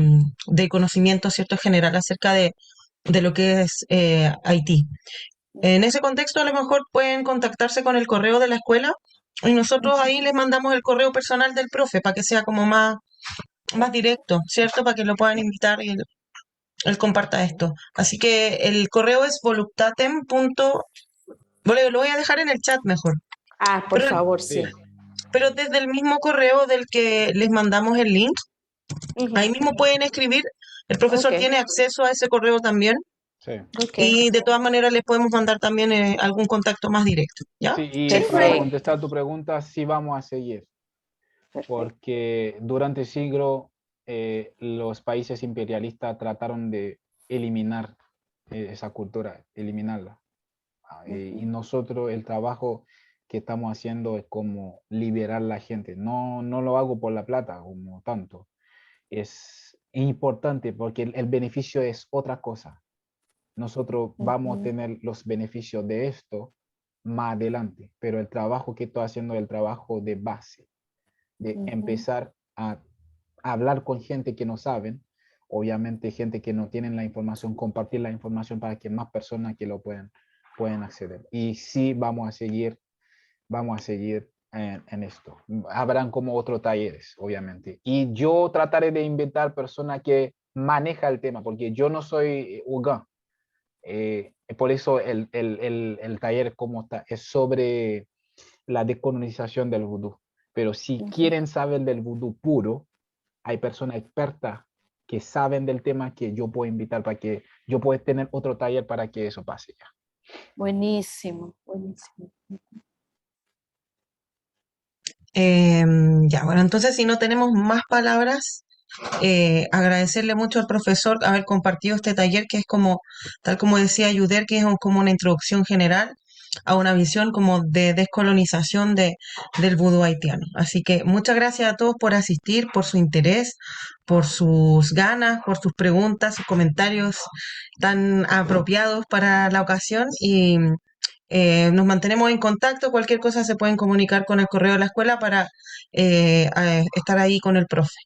de conocimiento, ¿cierto?, general acerca de lo que es Haití. En ese contexto, a lo mejor pueden contactarse con el correo de la escuela y nosotros ahí les mandamos el correo personal del profe para que sea como más directo, ¿cierto? Para que lo puedan invitar y él comparta esto. Así que el correo es voluptatem. Lo voy a dejar en el chat mejor. Ah, por Pero, favor, sí, sí. pero desde el mismo correo del que les mandamos el link, Ujú. ahí mismo pueden escribir. El profesor Ok, tiene acceso a ese correo también sí. ok. y de todas maneras les podemos mandar también algún contacto más directo, ¿ya? Sí, y para Perfecto. contestar tu pregunta, sí vamos a seguir, Perfecto. porque durante el siglo los países imperialistas trataron de eliminar esa cultura, eliminarla. Y nosotros el trabajo que estamos haciendo es como liberar la gente. No, no lo hago por la plata como tanto. Es importante porque el beneficio es otra cosa. Nosotros vamos a tener los beneficios de esto más adelante, pero el trabajo que estoy haciendo es el trabajo de base, de empezar a hablar con gente que no saben, obviamente gente que no tienen la información, compartir la información para que más personas que lo pueden acceder. Y sí vamos a seguir en esto. Habrán como otros talleres, obviamente. Y yo trataré de invitar personas que maneja el tema, porque yo no soy Uga. Por eso el taller como está, es sobre la decolonización del vudú. Pero si quieren saber del vudú puro, hay personas expertas que saben del tema que yo puedo invitar para que yo pueda tener otro taller para que eso pase ya. Buenísimo, buenísimo. Ya, bueno, entonces si no tenemos más palabras, agradecerle mucho al profesor haber compartido este taller que es como, tal como decía Yuder, que es como una introducción general a una visión como de descolonización del vudú haitiano. Así que muchas gracias a todos por asistir, por su interés, por sus ganas, por sus preguntas, sus comentarios tan apropiados para la ocasión y nos mantenemos en contacto. Cualquier cosa se pueden comunicar con el correo de la escuela para estar ahí con el profe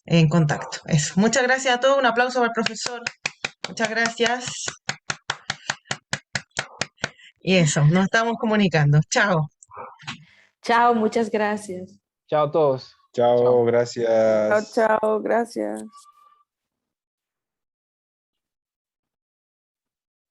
en contacto. Eso. Muchas gracias a todos. Un aplauso para el profesor. Muchas gracias. Y eso, nos estamos comunicando. Chao. Chao, muchas gracias. Chao a todos. Chao, Chao. gracias. Chao, chao, gracias.